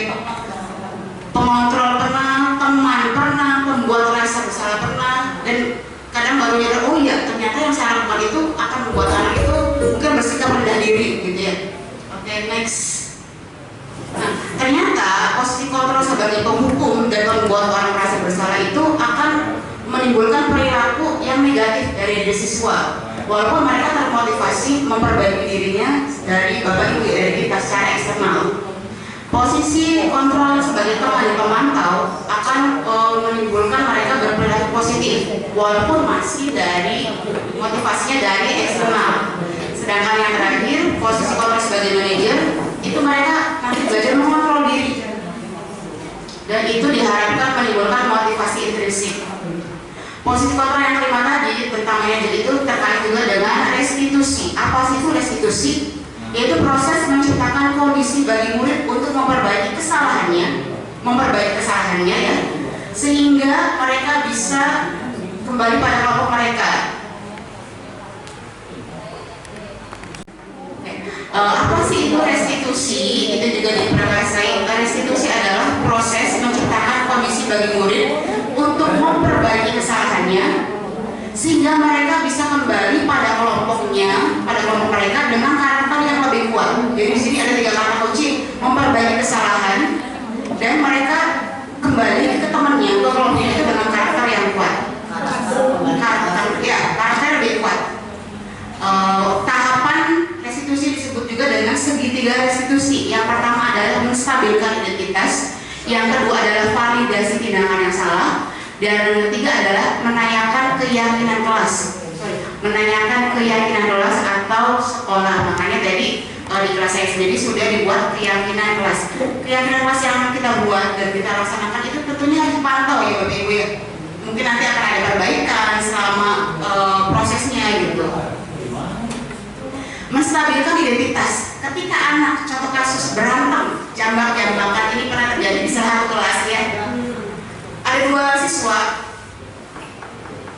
pengontrol pernah, teman pernah, pembuat rasa bersalah pernah, dan kadang baru nyadar, oh iya ternyata yang saya lakukan itu akan membuat anak itu mungkin bersikap rendah diri gitu ya. Oke, next. Nah, ternyata posisi kontrol sebagai penghukum dan membuat orang merasa bersalah itu akan menimbulkan perilaku yang negatif dari diri siswa, walaupun mereka termotivasi memperbaiki dirinya dari Bapak Ibu dari kita secara eksternal. Posisi kontrol sebagai teman pemantau akan menimbulkan mereka berperilaku positif, walaupun masih dari motivasinya dari eksternal. Sedangkan yang terakhir, posisi kontrol sebagai manajer, itu mereka nanti belajar mengontrol diri, dan itu diharapkan menimbulkan motivasi intrinsik. Posisi kontrol yang kelima tadi tentang manajer itu terkait juga dengan restitusi. Apa sih itu restitusi? Yaitu proses menciptakan kondisi bagi murid untuk memperbaiki kesalahannya ya, sehingga mereka bisa kembali pada kelompok mereka. Apa sih itu restitusi? Itu juga diperkasai. Restitusi adalah proses menciptakan kondisi bagi murid untuk memperbaiki kesalahannya, sehingga mereka bisa kembali pada kelompoknya, pada kelompok mereka dengan karakter yang lebih kuat. Jadi di sini ada 3 kata kunci: memperbaiki kesalahan, dan mereka kembali ke temannya, ke kelompoknya itu dengan karakter yang kuat. Karakter lebih kuat. Tahapan restitusi disebut juga dengan segitiga restitusi. Yang pertama adalah menstabilkan identitas, yang kedua adalah validasi tindakan yang salah, dan yang ketiga adalah menanyakan keyakinan kelas. Menanyakan keyakinan kelas atau sekolah. Makanya tadi di kelas saya sendiri sudah dibuat keyakinan kelas. keyakinan kelas yang kita buat dan kita laksanakan itu tentunya harus dipantau ya Bapak Ibu ya. Mungkin nanti akan ada perbaikan selama prosesnya gitu. Menstabilkan identitas. Ketika anak contoh kasus berantem, jambak-jambakan, ini pernah terjadi di salah satu kelas ya. Ada 2 siswa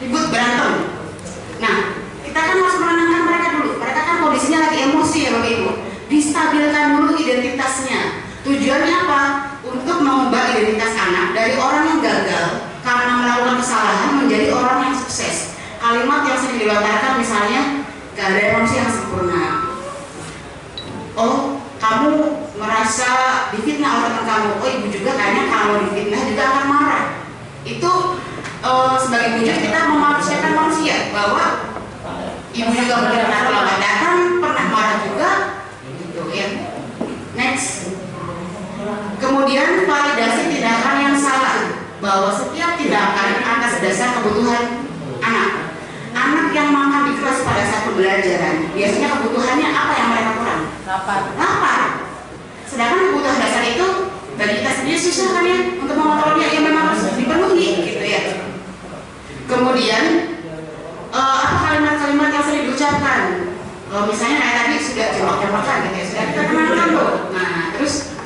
ribut berantem. Nah, kita kan harus menenangkan mereka dulu. Mereka kan kondisinya lagi emosi ya Bapak Ibu. Distabilkan dulu identitasnya. Tujuannya apa? Untuk mengubah identitas anak dari orang yang gagal karena melakukan kesalahan menjadi orang yang sukses. Kalimat yang sering dilontarkan misalnya, gak ada manusia yang sempurna. Oh, kamu merasa difitnah oleh teman kamu. Oh, ibu juga kayaknya kalau difitnah juga akan marah. Itu sebagai wujud kita memanusiakan manusia bahwa ibu juga mungkin pernah terlambat datang, pernah marah juga, gitu ya. Next. Kemudian validasi tindakan yang salah, bahwa setiap tindakan atas dasar kebutuhan anak. Anak yang makan di kelas pada saat pembelajaran, biasanya kebutuhannya apa yang mereka kurang? Lapar. Sedangkan kebutuhan dasar itu bagi kita sendiri susah kan ya untuk mengontrolnya, yang memang harus dipenuhi gitu ya. Kemudian apa kalimat-kalimat yang sering diucapkan? Misalnya kayak tadi sudah jawab-jawaban gitu ya, sudah kita kenalkan loh. Nah terus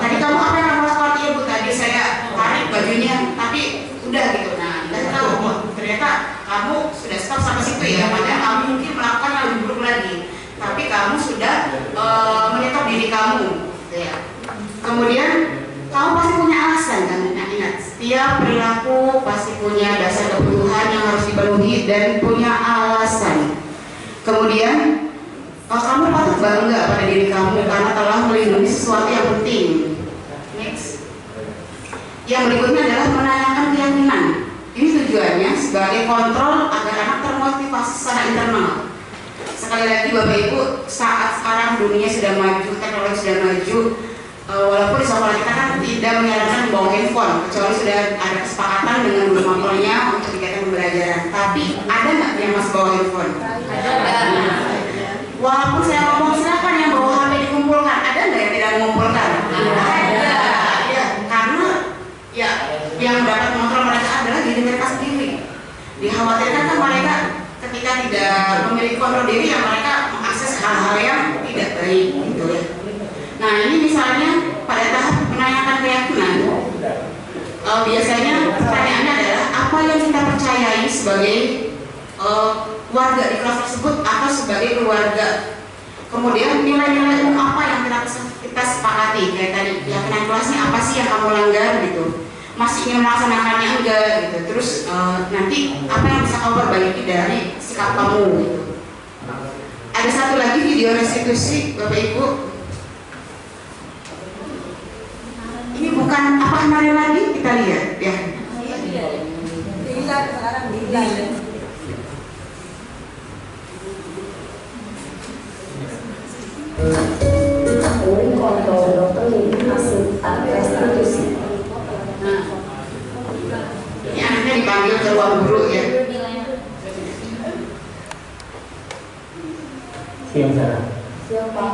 tadi kamu apa yang kamu lakukan? Iya Bu, tadi saya tarik bajunya, tapi udah gitu. Nah kita tahu, oh, ternyata kamu sudah stop sampai situ ya, padahal kamu mungkin melakukan yang lebih buruk lagi, tapi kamu sudah menyetop diri kamu gitu ya. Kemudian kamu pasti punya alasan kan? Nah, ingat, setiap perilaku pasti punya dasar kebutuhan yang harus dipenuhi dan punya alasan. Kemudian kamu patut bangga pada diri kamu karena telah melindungi sesuatu yang penting. Next. Yang berikutnya adalah menanyakan keyakinan. Ini tujuannya sebagai kontrol agar anak termotivasi secara internal. Sekali lagi Bapak Ibu, saat sekarang dunia sudah maju, teknologi sudah maju, walaupun di sekolah kita kan tidak menyarankan membawa handphone, kecuali sudah ada kesepakatan dengan guru kontrolnya untuk kegiatan pembelajaran. Tapi ada nggak yang masih bawa handphone? Ada. Walaupun saya ngomong silakan yang bawa HP dikumpulkan, ada nggak yang tidak mengumpulkan? Ada. Ya, karena ya yang dapat mengontrol mereka adalah diri mereka sendiri. Dikhawatirkan kan mereka ketika tidak memiliki kontrol diri, ya mereka mengakses hal-hal yang tidak baik gitu ya. Nah ini misalnya pada tahap menanyakan keyakinan, biasanya pertanyaannya adalah apa yang kita percayai sebagai warga di kelas tersebut atau sebagai keluarga. Kemudian nilai-nilai umum apa yang kita sepakati, kayak tadi keyakinan kelasnya apa sih yang kamu langgar gitu, masih ingin melaksanakannya enggak gitu. Terus nanti apa yang bisa kamu perbaiki dari sikap kamu gitu. Ada satu lagi video restitusi Bapak Ibu. Ini bukan apa kemarin lagi kita lihat ya. Dilan sekarang dilan. Ini kontrol dokter ini hasil restitusi. Nah, ini anaknya dipanggil ke ruang guru ya. Siang Sarah. Siapa?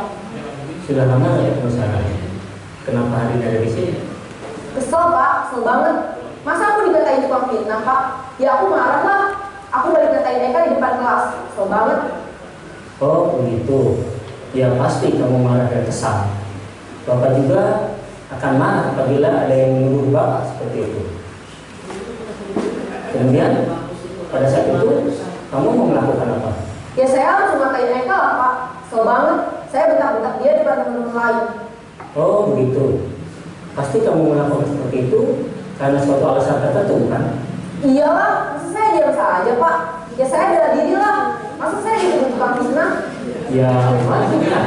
Sudah lama nggak ketemu Sarah? Kenapa hari ini ada di sini? Kesel Pak, kesel banget. Masa aku dikatain tukang fitnah Pak? Ya aku marah lah. Aku balik ngatain Eka di depan kelas. Kesel banget. Oh begitu. Ya pasti kamu marah dan kesal. Bapak juga akan marah apabila ada yang menuduh Bapak seperti itu. Kemudian pada saat itu kamu mau melakukan apa? Ya saya langsung ngatain Eka lah Pak. Kesel banget. Saya bentak-bentak dia di depan teman-teman lain. Oh begitu. Pasti kamu melakukan seperti itu karena suatu alasan tertentu kan? Iyalah, masa saya diam saja Pak? Ya saya bela diri lah. Masa saya dituduh tukang fitnah? Ya wajib kan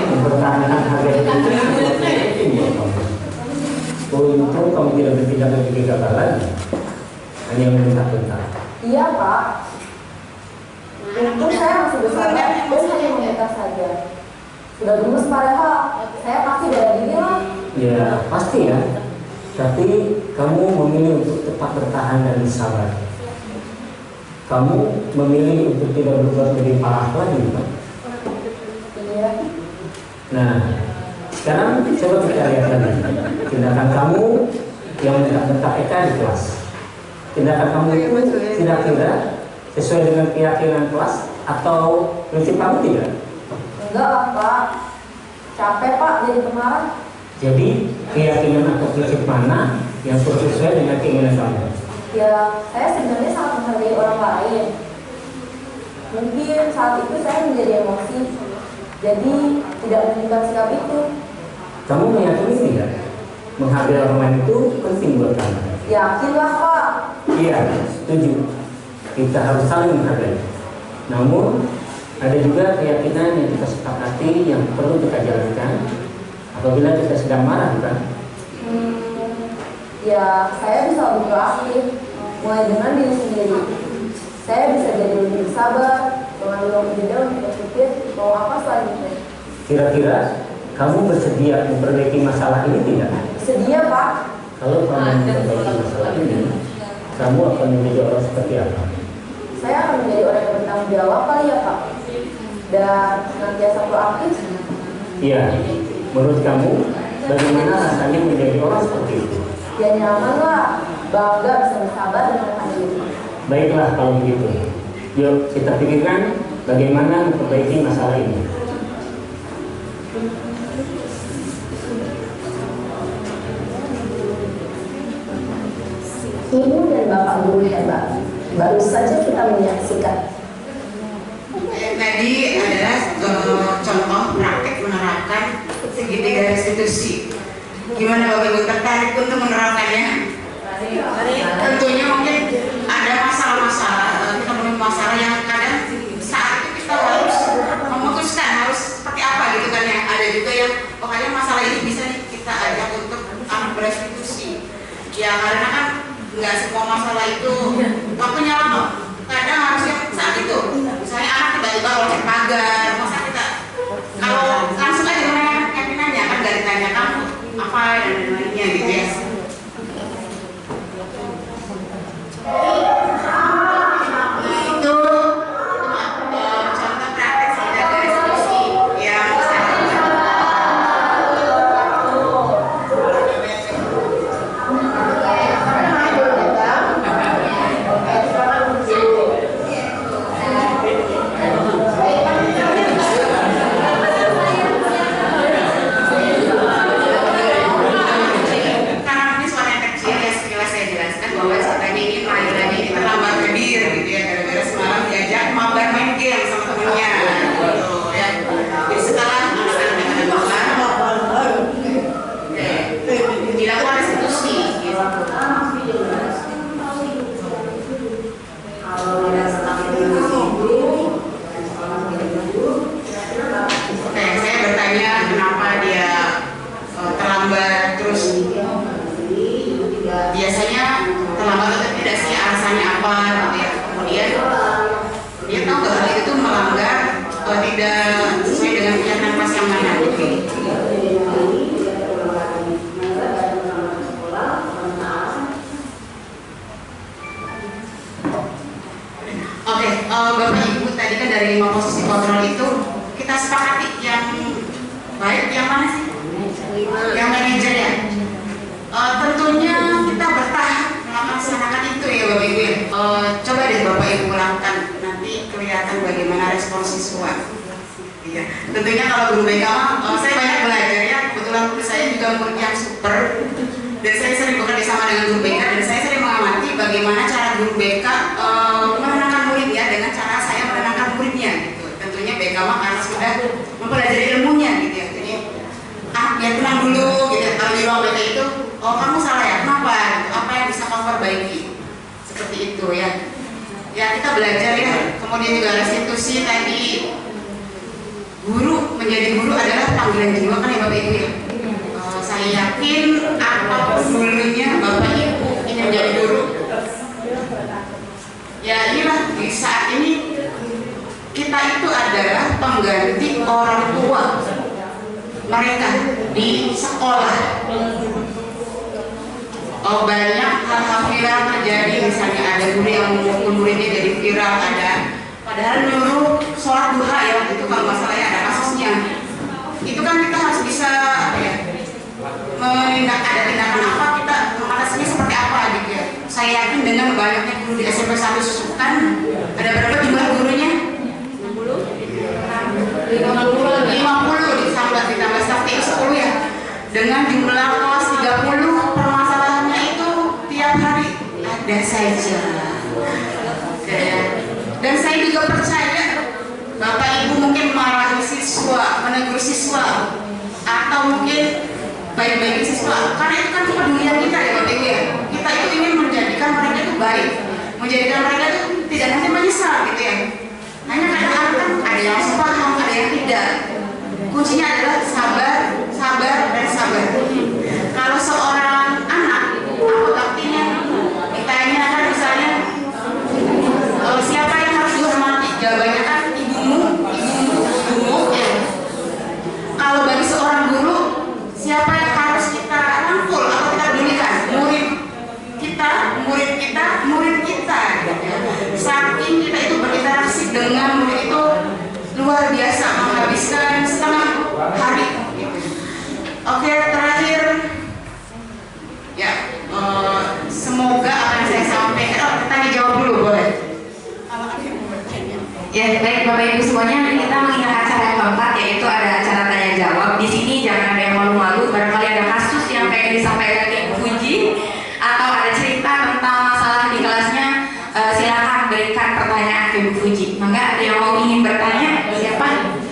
mempertahankan harga diri. Untuk kamu tidak bertindak lebih gegabah lagi, hanya membentak-bentak. Iya Pak. Untung saya masih bersabar dan hanya membentak saja. Sudah gemes padahal saya pasti bela diri lah. Ya pasti ya. Tapi kamu memilih untuk tetap bertahan dan bersabar. Kamu memilih untuk tidak berbuat lebih parah lagi kan? Iya. Nah, sekarang coba kita lihat prakteknya di kelas. Tindakan kamu itu kira-kira sesuai dengan keyakinan kelas atau prinsip kamu tidak? Enggak lah Pak, capek Pak jadi pengarang. Jadi keyakinan atau prinsip mana yang sesuai dengan keinginan kamu? Ya, saya sebenarnya sangat menghargai orang lain. Mungkin saat itu saya menjadi emosi, jadi tidak menunjukkan sikap itu. Kamu meyakini tidak? Menghargai orang lain itu penting buat kamu? Yakinlah Pak. Iya, setuju. Kita harus saling menghargai. Namun, ada juga keyakinan yang kita sepakati yang perlu kita jalankan apabila kita sedang marah, bukan? Ya, saya bisa lebih proaktif, mulai dengan diri sendiri. Saya bisa jadi lebih sabar, mengambil waktu jeda untuk berpikir mau apa selanjutnya. Kira-kira kamu bersedia memperbaiki masalah ini tidak? Sedia Pak. Kalau kamu memperbaiki masalah ini, kamu akan menjadi orang seperti apa? Saya akan menjadi orang yang bertanggung jawab kali ya Pak. Dan senantiasa proaktif. Iya, menurut kamu bagaimana rasanya menjadi orang seperti itu? Ya nyaman lah, bangga bisa bersabar dan menahan diri. Baiklah kalau begitu. Yuk kita pikirkan bagaimana memperbaiki masalah ini. Ibu dan Bapak guru hebat, baru saja kita menyaksikan. Tadi adalah contoh praktek menerapkan segitiga restitusi. Gimana Bapak Ibu tertarik untuk menerapkannya? Tentunya mungkin ada masalah-masalah, kita menemui masalah yang kadang saat itu kita harus memutuskan harus seperti apa gitu kan ya. Ada juga yang pokoknya masalah ini bisa kita ajak untuk restitusi. Ya karena kan nggak semua masalah itu waktunya lama. Kadang harusnya saat itu, misalnya anak tiba-tiba loncat pagar, masa kita kalau langsung aja dengan keyakinannya kan nggak ditanya kamu apa dan lainnya gitu ya. Itu contoh praktek segitiga restitusi yang saya lakukan. Biasanya terlambat atau tidak sih alasannya apa gitu ya. Kemudian dia tahu nggak hal itu melanggar atau tidak sesuai dengan kegiatan kelas yang mana gitu. Oke, Bapak Ibu tadi kan dari 5 posisi kontrol itu kita sepakati yang baik yang mana sih? Yang manajer ya. Tentunya kita bertahap melaksanakan itu ya Bapak Ibu ya. Coba deh Bapak Ibu lakukan, nanti kelihatan bagaimana respon siswa. Iya. Tentunya kalau guru BK saya banyak belajar ya. Kebetulan guru saya juga murid yang super. Dan saya sering bekerja sama dengan guru BK dan saya sering mengamati bagaimana cara guru BK menenangkan muridnya dengan cara saya menenangkan muridnya. Gitu. Tentunya BK karena sudah mempelajari ilmunya gitu ya. Jadi biar tenang dulu gitu. Kalau di ruang BK itu oh kamu salah ya, kenapa? Apa yang bisa kamu perbaiki? Seperti itu ya. Ya kita belajar ya. Kemudian juga restitusi tadi. Guru menjadi guru adalah panggilan jiwa kan ya Bapak Ibu ya. Saya yakin apapun dulunya Bapak Ibu ingin menjadi guru. Ya inilah di saat ini kita itu adalah pengganti orang tua mereka di sekolah. Banyak hal-hal viral terjadi, misalnya ada guru yang memukul muridnya jadi viral, ada padahal nyuruh sholat duha ya, itu kalau masalahnya ada kasusnya. Itu kan kita harus bisa apa ya, ada tindakan apa, kita mengatasinya seperti apa saya yakin dengan banyaknya guru di SMP 1 Susukan, ada berapa jumlah gurunya? 50 ditambah staff TI 10 ya. Dengan jumlah kelas 30, permasalahannya itu tiap hari ada saja. Oke. Dan saya juga percaya Bapak Ibu mungkin marahi siswa, menegur siswa, atau mungkin baik-baik siswa, karena itu kan kepedulian kita ya Bapak Ibu ya. Kita itu ingin menjadikan mereka itu baik, menjadikan mereka itu tidak nanti menyesal gitu ya. Hanya kadang-kadang kan ada yang paham, ada yang tidak. Kuncinya adalah sabar, sabar, dan sabar. Kalau seorang anak, apa baktinya? Ditanya kan misalnya, siapa yang harus dihormati? Jawabannya kan ibumu, ya. Kalau bagi seorang guru, siapa yang harus kita rangkul atau kita pedulikan? Murid kita. Saking kita itu berinteraksi dengan murid itu luar biasa, menghabiskan setengah hari. Oke, terakhir ya, semoga apa yang saya sampaikan, tanya jawab dulu boleh? Ya, baik Bapak Ibu semuanya, kita mengingat acara yang keempat, yaitu ada acara tanya jawab. Di sini jangan ada yang malu-malu. Barangkali ada kasus yang pengen disampaikan ke Ibu Puji, atau ada cerita tentang masalah di kelasnya, silakan berikan pertanyaan ke Ibu Puji. Maka ada yang mau ingin bertanya, siapa?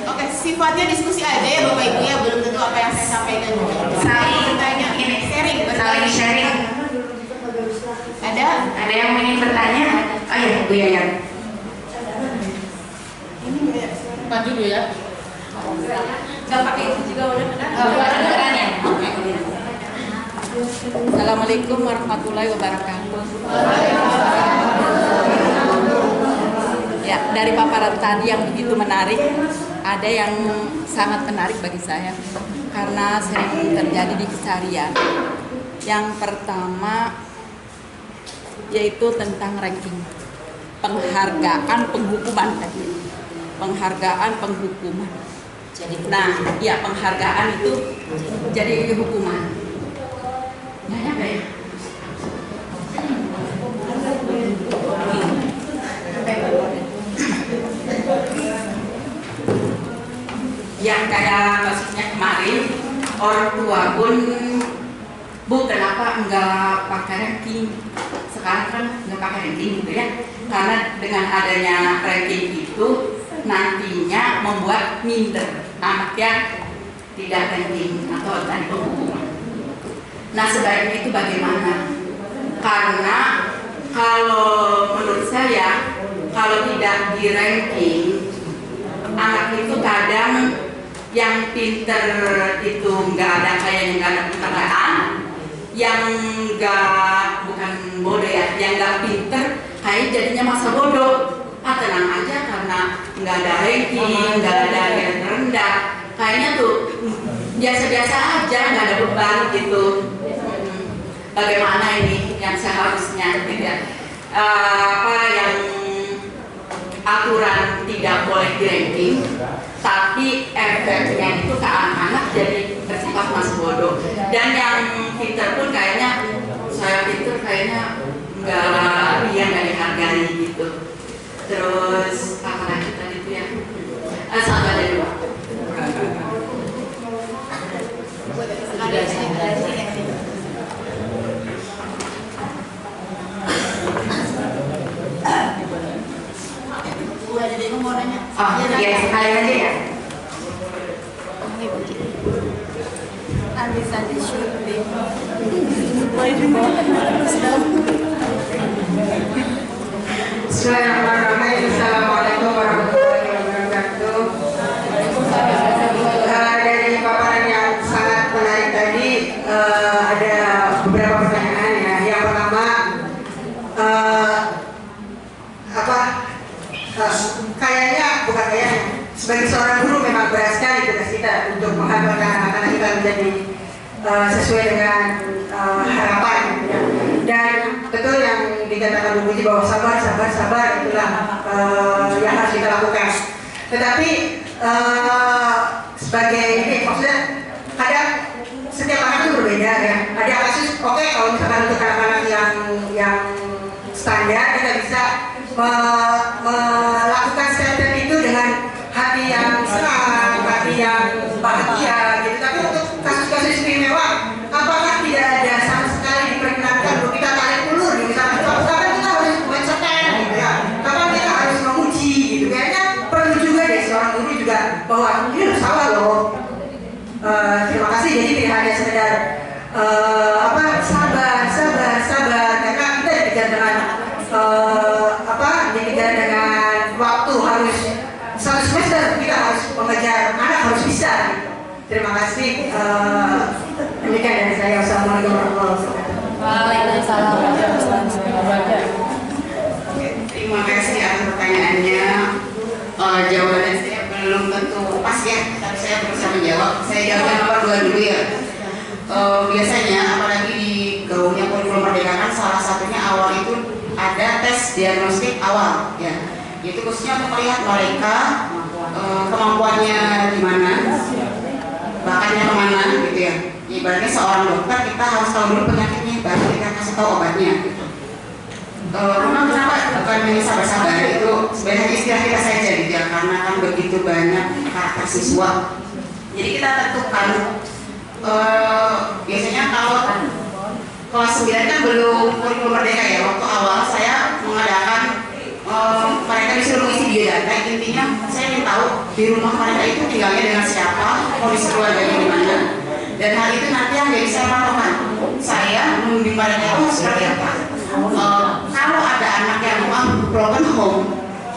Oke, sifatnya diskusi aja ya Bapak Ibu ya, belum tentu apa yang saya sampaikan juga. Saling bertanya, ini sharing, saling sharing. Ada yang ingin bertanya? Oh iya, Bu Yayan. Maju dulu ya. Gak pakai itu juga udah Kedengaran ya? Assalamualaikum warahmatullahi wabarakatuh. Ya, dari paparan tadi yang begitu menarik, ada yang sangat menarik bagi saya karena sering terjadi di keseharian. Yang pertama yaitu tentang ranking, penghargaan penghukuman tadi, penghargaan penghukuman. Nah, ya penghargaan itu jadi hukuman. Yang kayak kasusnya kemarin, orang tua pun, Bu kenapa enggak pakai ranking? Sekarang kan enggak pakai ranking gitu ya, karena dengan adanya ranking itu nantinya membuat minder anak yang tidak ranking atau tadi penghukuman. Nah sebaiknya itu bagaimana? Karena kalau menurut saya, kalau tidak di ranking, anak itu kadang yang pinter itu nggak ada, kayaknya nggak ada pencapaian, yang nggak, bukan bodoh ya, yang nggak pinter kayak jadinya masa bodoh. Tenang aja karena nggak ada ranking, nggak ada yang rendah, kayaknya tuh biasa-biasa aja, nggak ada beban gitu. Bagaimana ini yang seharusnya tidak apa yang aturan tidak boleh di ranking, tapi efeknya itu ke anak-anak jadi bersifat mas bodoh. Dan yang pinter pun kayaknya, saya pinter kayaknya nggak dihargai gitu. Terus apa lagi tadi itu ya? Sama ada dua. Jadi mau nanya. Oh iya, sekali aja ya. Bismillahirrahmanirrahim. Assalamualaikum warahmatullahi wabarakatuh. Dari paparan yang sangat menarik tadi, ada beberapa pertanyaan ya. Yang pertama, kayaknya bukan kayaknya, sebagai seorang guru memang berat sekali tugas kita untuk menghantarkan anak-anak kita menjadi sesuai dengan harapan ya. Dan betul yang dikatakan Bu Puji bahwa sabar itulah yang harus kita lakukan. Tetapi sebagai ini maksudnya kadang setiap anak itu berbeda ya. Ada kasus Oke, kalau misalkan untuk anak-anak yang standar, kita bisa melakukan stand itu dengan hati yang senang, hati yang bahagia gitu. Tapi untuk kasus-kasus istimewa, apakah tidak ada sama sekali diperkenankan untuk kita tarik ulur gitu? Misalnya, kapan kita harus mencetak gitu ya? Kapan kita harus menguji gitu? Kayaknya perlu juga deh seorang guru juga bahwa ini harus salah loh. Terima kasih. Jadi tidak hanya sekedar sabar karena kita dikejar dengan dikejar dengan waktu harus 1 semester kita harus mengejar anak harus bisa gitu. Terima kasih. Demikian dari saya. Assalamualaikum warahmatullahi wabarakatuh. Waalaikumsalam warahmatullahi wabarakatuh. Terima kasih atas pertanyaannya. Jawaban saya belum tentu pas ya, tapi saya berusaha menjawab. Saya jawab yang nomor 2 dulu ya. Biasanya apalagi di gaungnya kurikulum merdeka kan salah satunya awal itu ada tes diagnostik awal ya. Itu khususnya untuk melihat mereka kemampuannya di mana, bakatnya kemana gitu ya. Ibaratnya seorang dokter kita harus tahu dulu penyakitnya baru kita kasih tahu obatnya gitu. Memang kenapa bukan hanya sabar-sabar itu sebenarnya istilah kita saja gitu ya, karena kan begitu banyak karakter siswa. Jadi kita tentukan biasanya kalau kelas 9 kan belum kurikulum merdeka ya, waktu awal saya mengadakan mereka disuruh mengisi biodata. Intinya saya ingin tahu di rumah mereka itu tinggalnya dengan siapa, kondisi keluarganya di mana, dan hal itu nanti yang jadi saya patokan. Saya membimbing mereka itu seperti apa. Kalau ada anak yang broken home,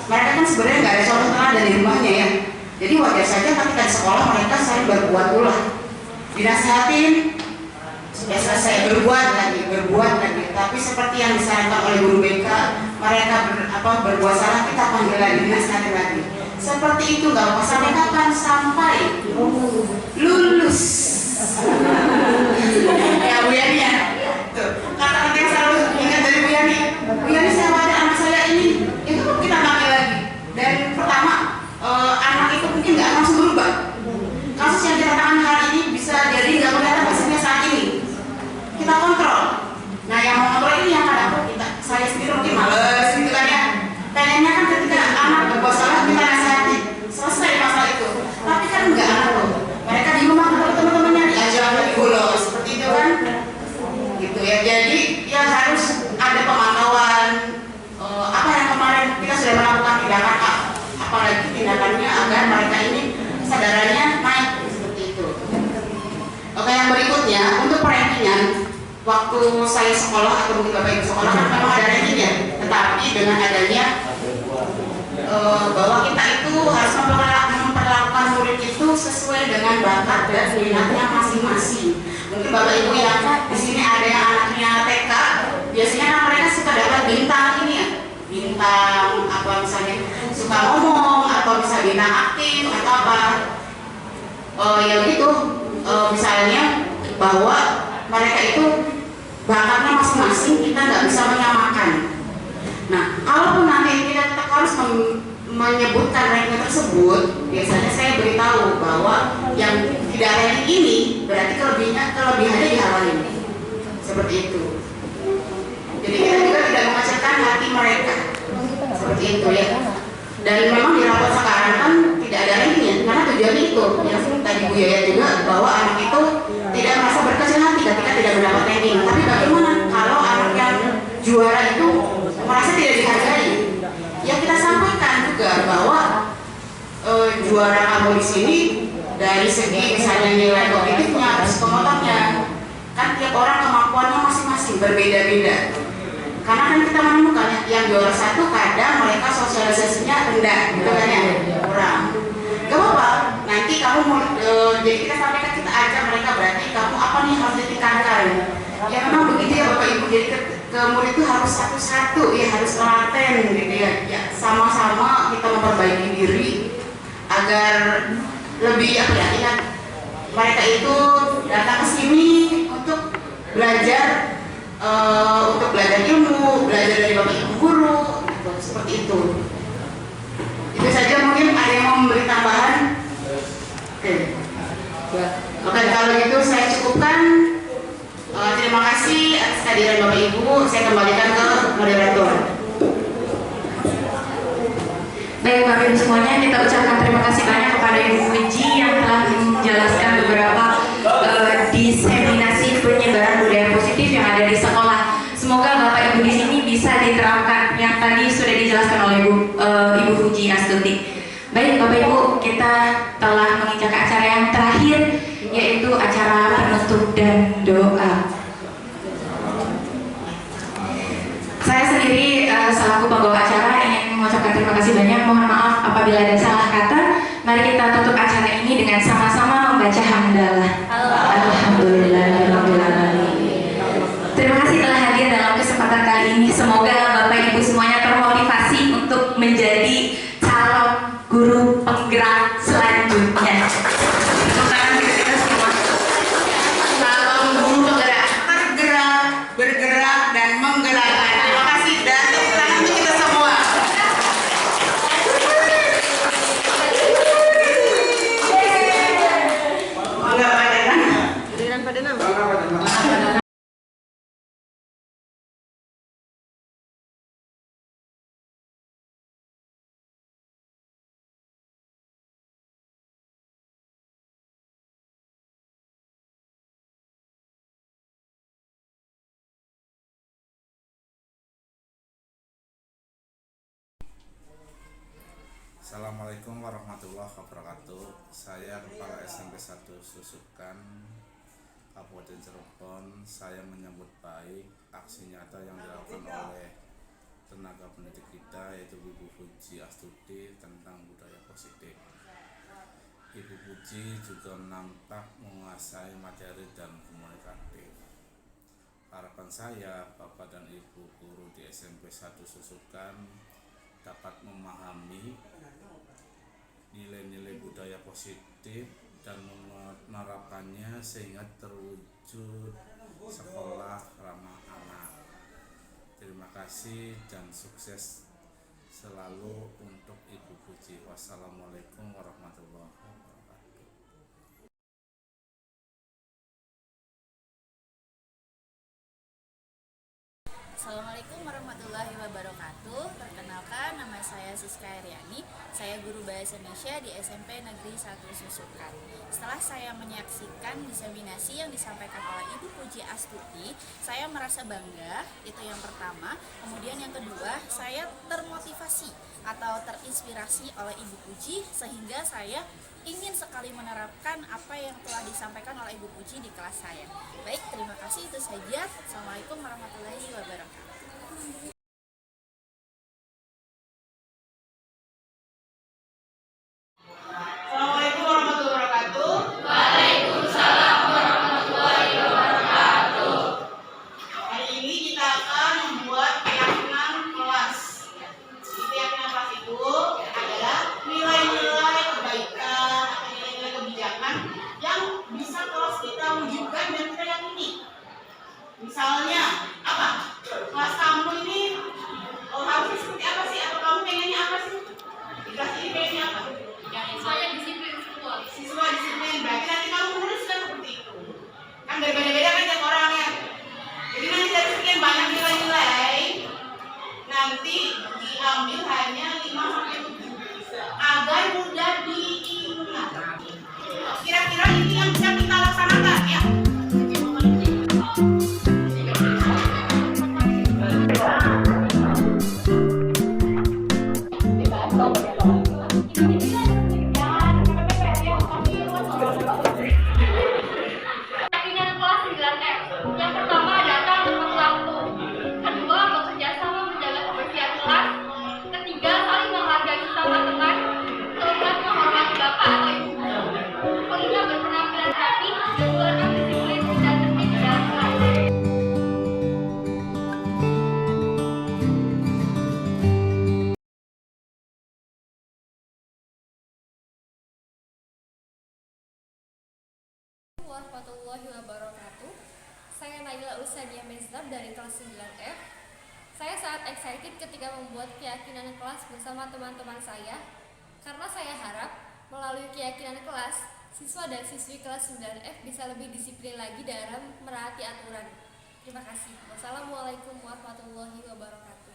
mereka kan sebenarnya nggak ada contoh teladan di rumahnya ya. Jadi wajar saja ketika di sekolah mereka sering berbuat ulah, dinasehatin, ya selesai berbuat lagi. Tapi seperti yang disarankan oleh guru BK, mereka berbuat salah kita panggil lagi, dinasehatin lagi. Seperti itu nggak apa sampai kapan? Sampai lulus. Ya Bu Yani ya. Tuh, kata-kata yang selalu ingat dari Bu Yani. Bu Yani saya khawatir anak saya ini, itu kita panggil lagi. Dan pertama, anak itu mungkin nggak langsung berubah. Kasus yang kita tangani hari ini bisa jadi nggak kelihatan hasilnya saat ini. Kita kontrol. Nah yang mau kontrol ini yang kadang kita, saya sendiri mungkin males gitu kan ya. Pengennya kan ketika anak berbuat salah kita nasihati, selesai masalah itu. Tapi kan enggak anak loh. Mereka di rumah ketemu teman-temannya diajak lagi bolos seperti itu kan. Gitu ya. Jadi ya harus ada pemantauan. Apa yang kemarin kita sudah melakukan tindakan apalagi tindakannya agar mereka ini kesadarannya naik seperti itu. Oke, yang berikutnya untuk perankingan. Waktu saya sekolah atau mungkin Bapak Ibu sekolah kan memang ada rankingnya, tetapi dengan adanya bahwa kita itu harus memperlakukan murid itu sesuai dengan bakat dan minatnya masing-masing. Mungkin Bapak Ibu yang di sini ada yang anaknya TK, biasanya mereka suka dapat bintang ini ya, bintang apa misalnya suka ngomong atau bisa bintang aktif atau apa. Ya begitu, misalnya bahwa mereka itu bakatnya masing-masing, kita nggak bisa menyamakan. Nah, kalaupun nanti kita tetap harus menyebutkan ranking tersebut, biasanya saya beritahu bahwa yang tidak ranking ini berarti kelebihannya di hal lain. Seperti itu. Jadi kita juga tidak mengacaukan hati mereka. Seperti itu ya. Dan memang di rapor sekarang kan tidak ada rankingnya, karena tujuannya itu yang tadi Bu Yaya juga bahwa anak itu tidak merasa berkecil hati ketika tidak mendapat ranking. Tapi bagaimana kalau anak yang juara itu merasa tidak dihargai? Ya kita sampaikan juga bahwa juara kamu di sini dari segi misalnya nilai kognitifnya, psikomotornya, kan tiap orang kemampuannya masing-masing berbeda-beda. Karena kan kita menemukan yang juara 1 kadang mereka sosialisasinya rendah, gitu kan ya, kurang. Gak apa-apa, nanti kamu jadi kita sampaikan, kita ajak mereka berarti kamu apa nih harus ditingkatkan. Ya memang begitu ya Bapak Ibu, jadi ke murid itu harus satu-satu ya, harus telaten gitu ya. Ya sama-sama kita memperbaiki diri agar lebih ingat mereka itu datang ke sini untuk belajar ilmu, belajar dari Bapak Ibu guru, gitu, seperti itu. Itu saja, mungkin ada yang mau memberi tambahan. Oke, kalau gitu saya cukupkan. Terima terima kasih atas kehadiran Bapak Ibu. Saya kembalikan ke moderator. Baik Bapak Ibu semuanya, kita ucapkan terima kasih banyak kepada Ibu Puji yang telah menjelaskan beberapa diseminasi penyebaran budaya positif yang ada di sekolah. Semoga Bapak Ibu di sini bisa diterapkan yang tadi sudah dijelaskan oleh Ibu Puji Astuti. Baik Bapak Ibu, kita telah menginjak acara yang terakhir, yaitu acara penutup dan doa. Saya sendiri selaku pembawa acara ingin mengucapkan terima kasih banyak. Mohon maaf apabila ada salah kata. Mari kita tutup acara ini dengan sama-sama membaca hamdalah. Alhamdulillahirrahmanirrahim. Terima kasih telah hadir dalam kesempatan kali ini. Semoga Bapak Ibu semuanya termotivasi untuk menjadi calon guru penggerak selanjutnya. Tepuk tangan untuk kita semua. Calon guru penggerak, tergerak, bergerak dan menggerakkan. Terima kasih dan tepuk tangan untuk kita semua. Bangga Pak Denam. Assalamualaikum warahmatullahi wabarakatuh. Saya Kepala SMP 1 Susukan Kabupaten Cirebon. Saya menyambut baik aksi nyata yang dilakukan oleh tenaga pendidik kita, yaitu Ibu Puji Astuti, tentang budaya positif. Ibu Puji juga nampak menguasai materi dan komunikatif. Harapan saya, Bapak dan Ibu guru di SMP 1 Susukan dapat memahami nilai-nilai budaya positif dan menerapkannya sehingga terwujud sekolah ramah anak. Terima kasih dan sukses selalu untuk Ibu Puji. Wassalamualaikum warahmatullahi wabarakatuh. Assalamualaikum warahmatullahi wabarakatuh. Perkenalkan, nama saya Siska Aryani. Saya guru bahasa Indonesia di SMP Negeri 1 Susukan. Setelah saya menyaksikan diseminasi yang disampaikan oleh Ibu Puji Astuti, saya merasa bangga, itu yang pertama. Kemudian yang kedua, saya termotivasi atau terinspirasi oleh Ibu Puji, sehingga saya ingin sekali menerapkan apa yang telah disampaikan oleh Ibu Puji di kelas saya. Baik, terima kasih, itu saja. Assalamualaikum warahmatullahi wabarakatuh. Assalamualaikum warahmatullahi wabarakatuh. Waalaikumsalam warahmatullahi wabarakatuh. Hari ini kita akan membuat keyakinan kelas. Jadi keyakinan kelas itu adalah nilai-nilai kebaikan, nilai-nilai kebijakan yang bisa kelas kita wujudkan dan kita yakini. Misalnya apa? Kelas kamu ini harusnya seperti apa sih? Atau kamu pengennya apa sih? Di kelas ini pengennya apa? Saya disiplin semua. Siswa disiplin, berarti nanti kamu menuliskan seperti itu. Kan berbeda-beda kan tiap orangnya. Jadi nanti dari sekian banyak nilai-nilai, nanti diambil hanya 5-7 agar mudah diingat. Kira-kira ini yang bisa kita laksanakan ya. Keyakinan kelas 9F. Yang pertama, datang tepat waktu. Kedua, bekerja sama menjaga kebersihan kelas. Ketiga, saling menghargai sesama teman. Keempat, menghormati bapak atau ibu. Kelima, berpenampilan rapi. Keenam, disiplin dan tertib di dalam kelas. Warahmatullahi wabarakatuh. Saya Naila Usania Mezdab dari kelas 9F. Saya sangat excited ketika membuat keyakinan kelas bersama teman-teman saya, karena saya harap melalui keyakinan kelas, siswa dan siswi kelas 9F bisa lebih disiplin lagi dalam meraati aturan. Terima kasih. Wassalamualaikum warahmatullahi wabarakatuh.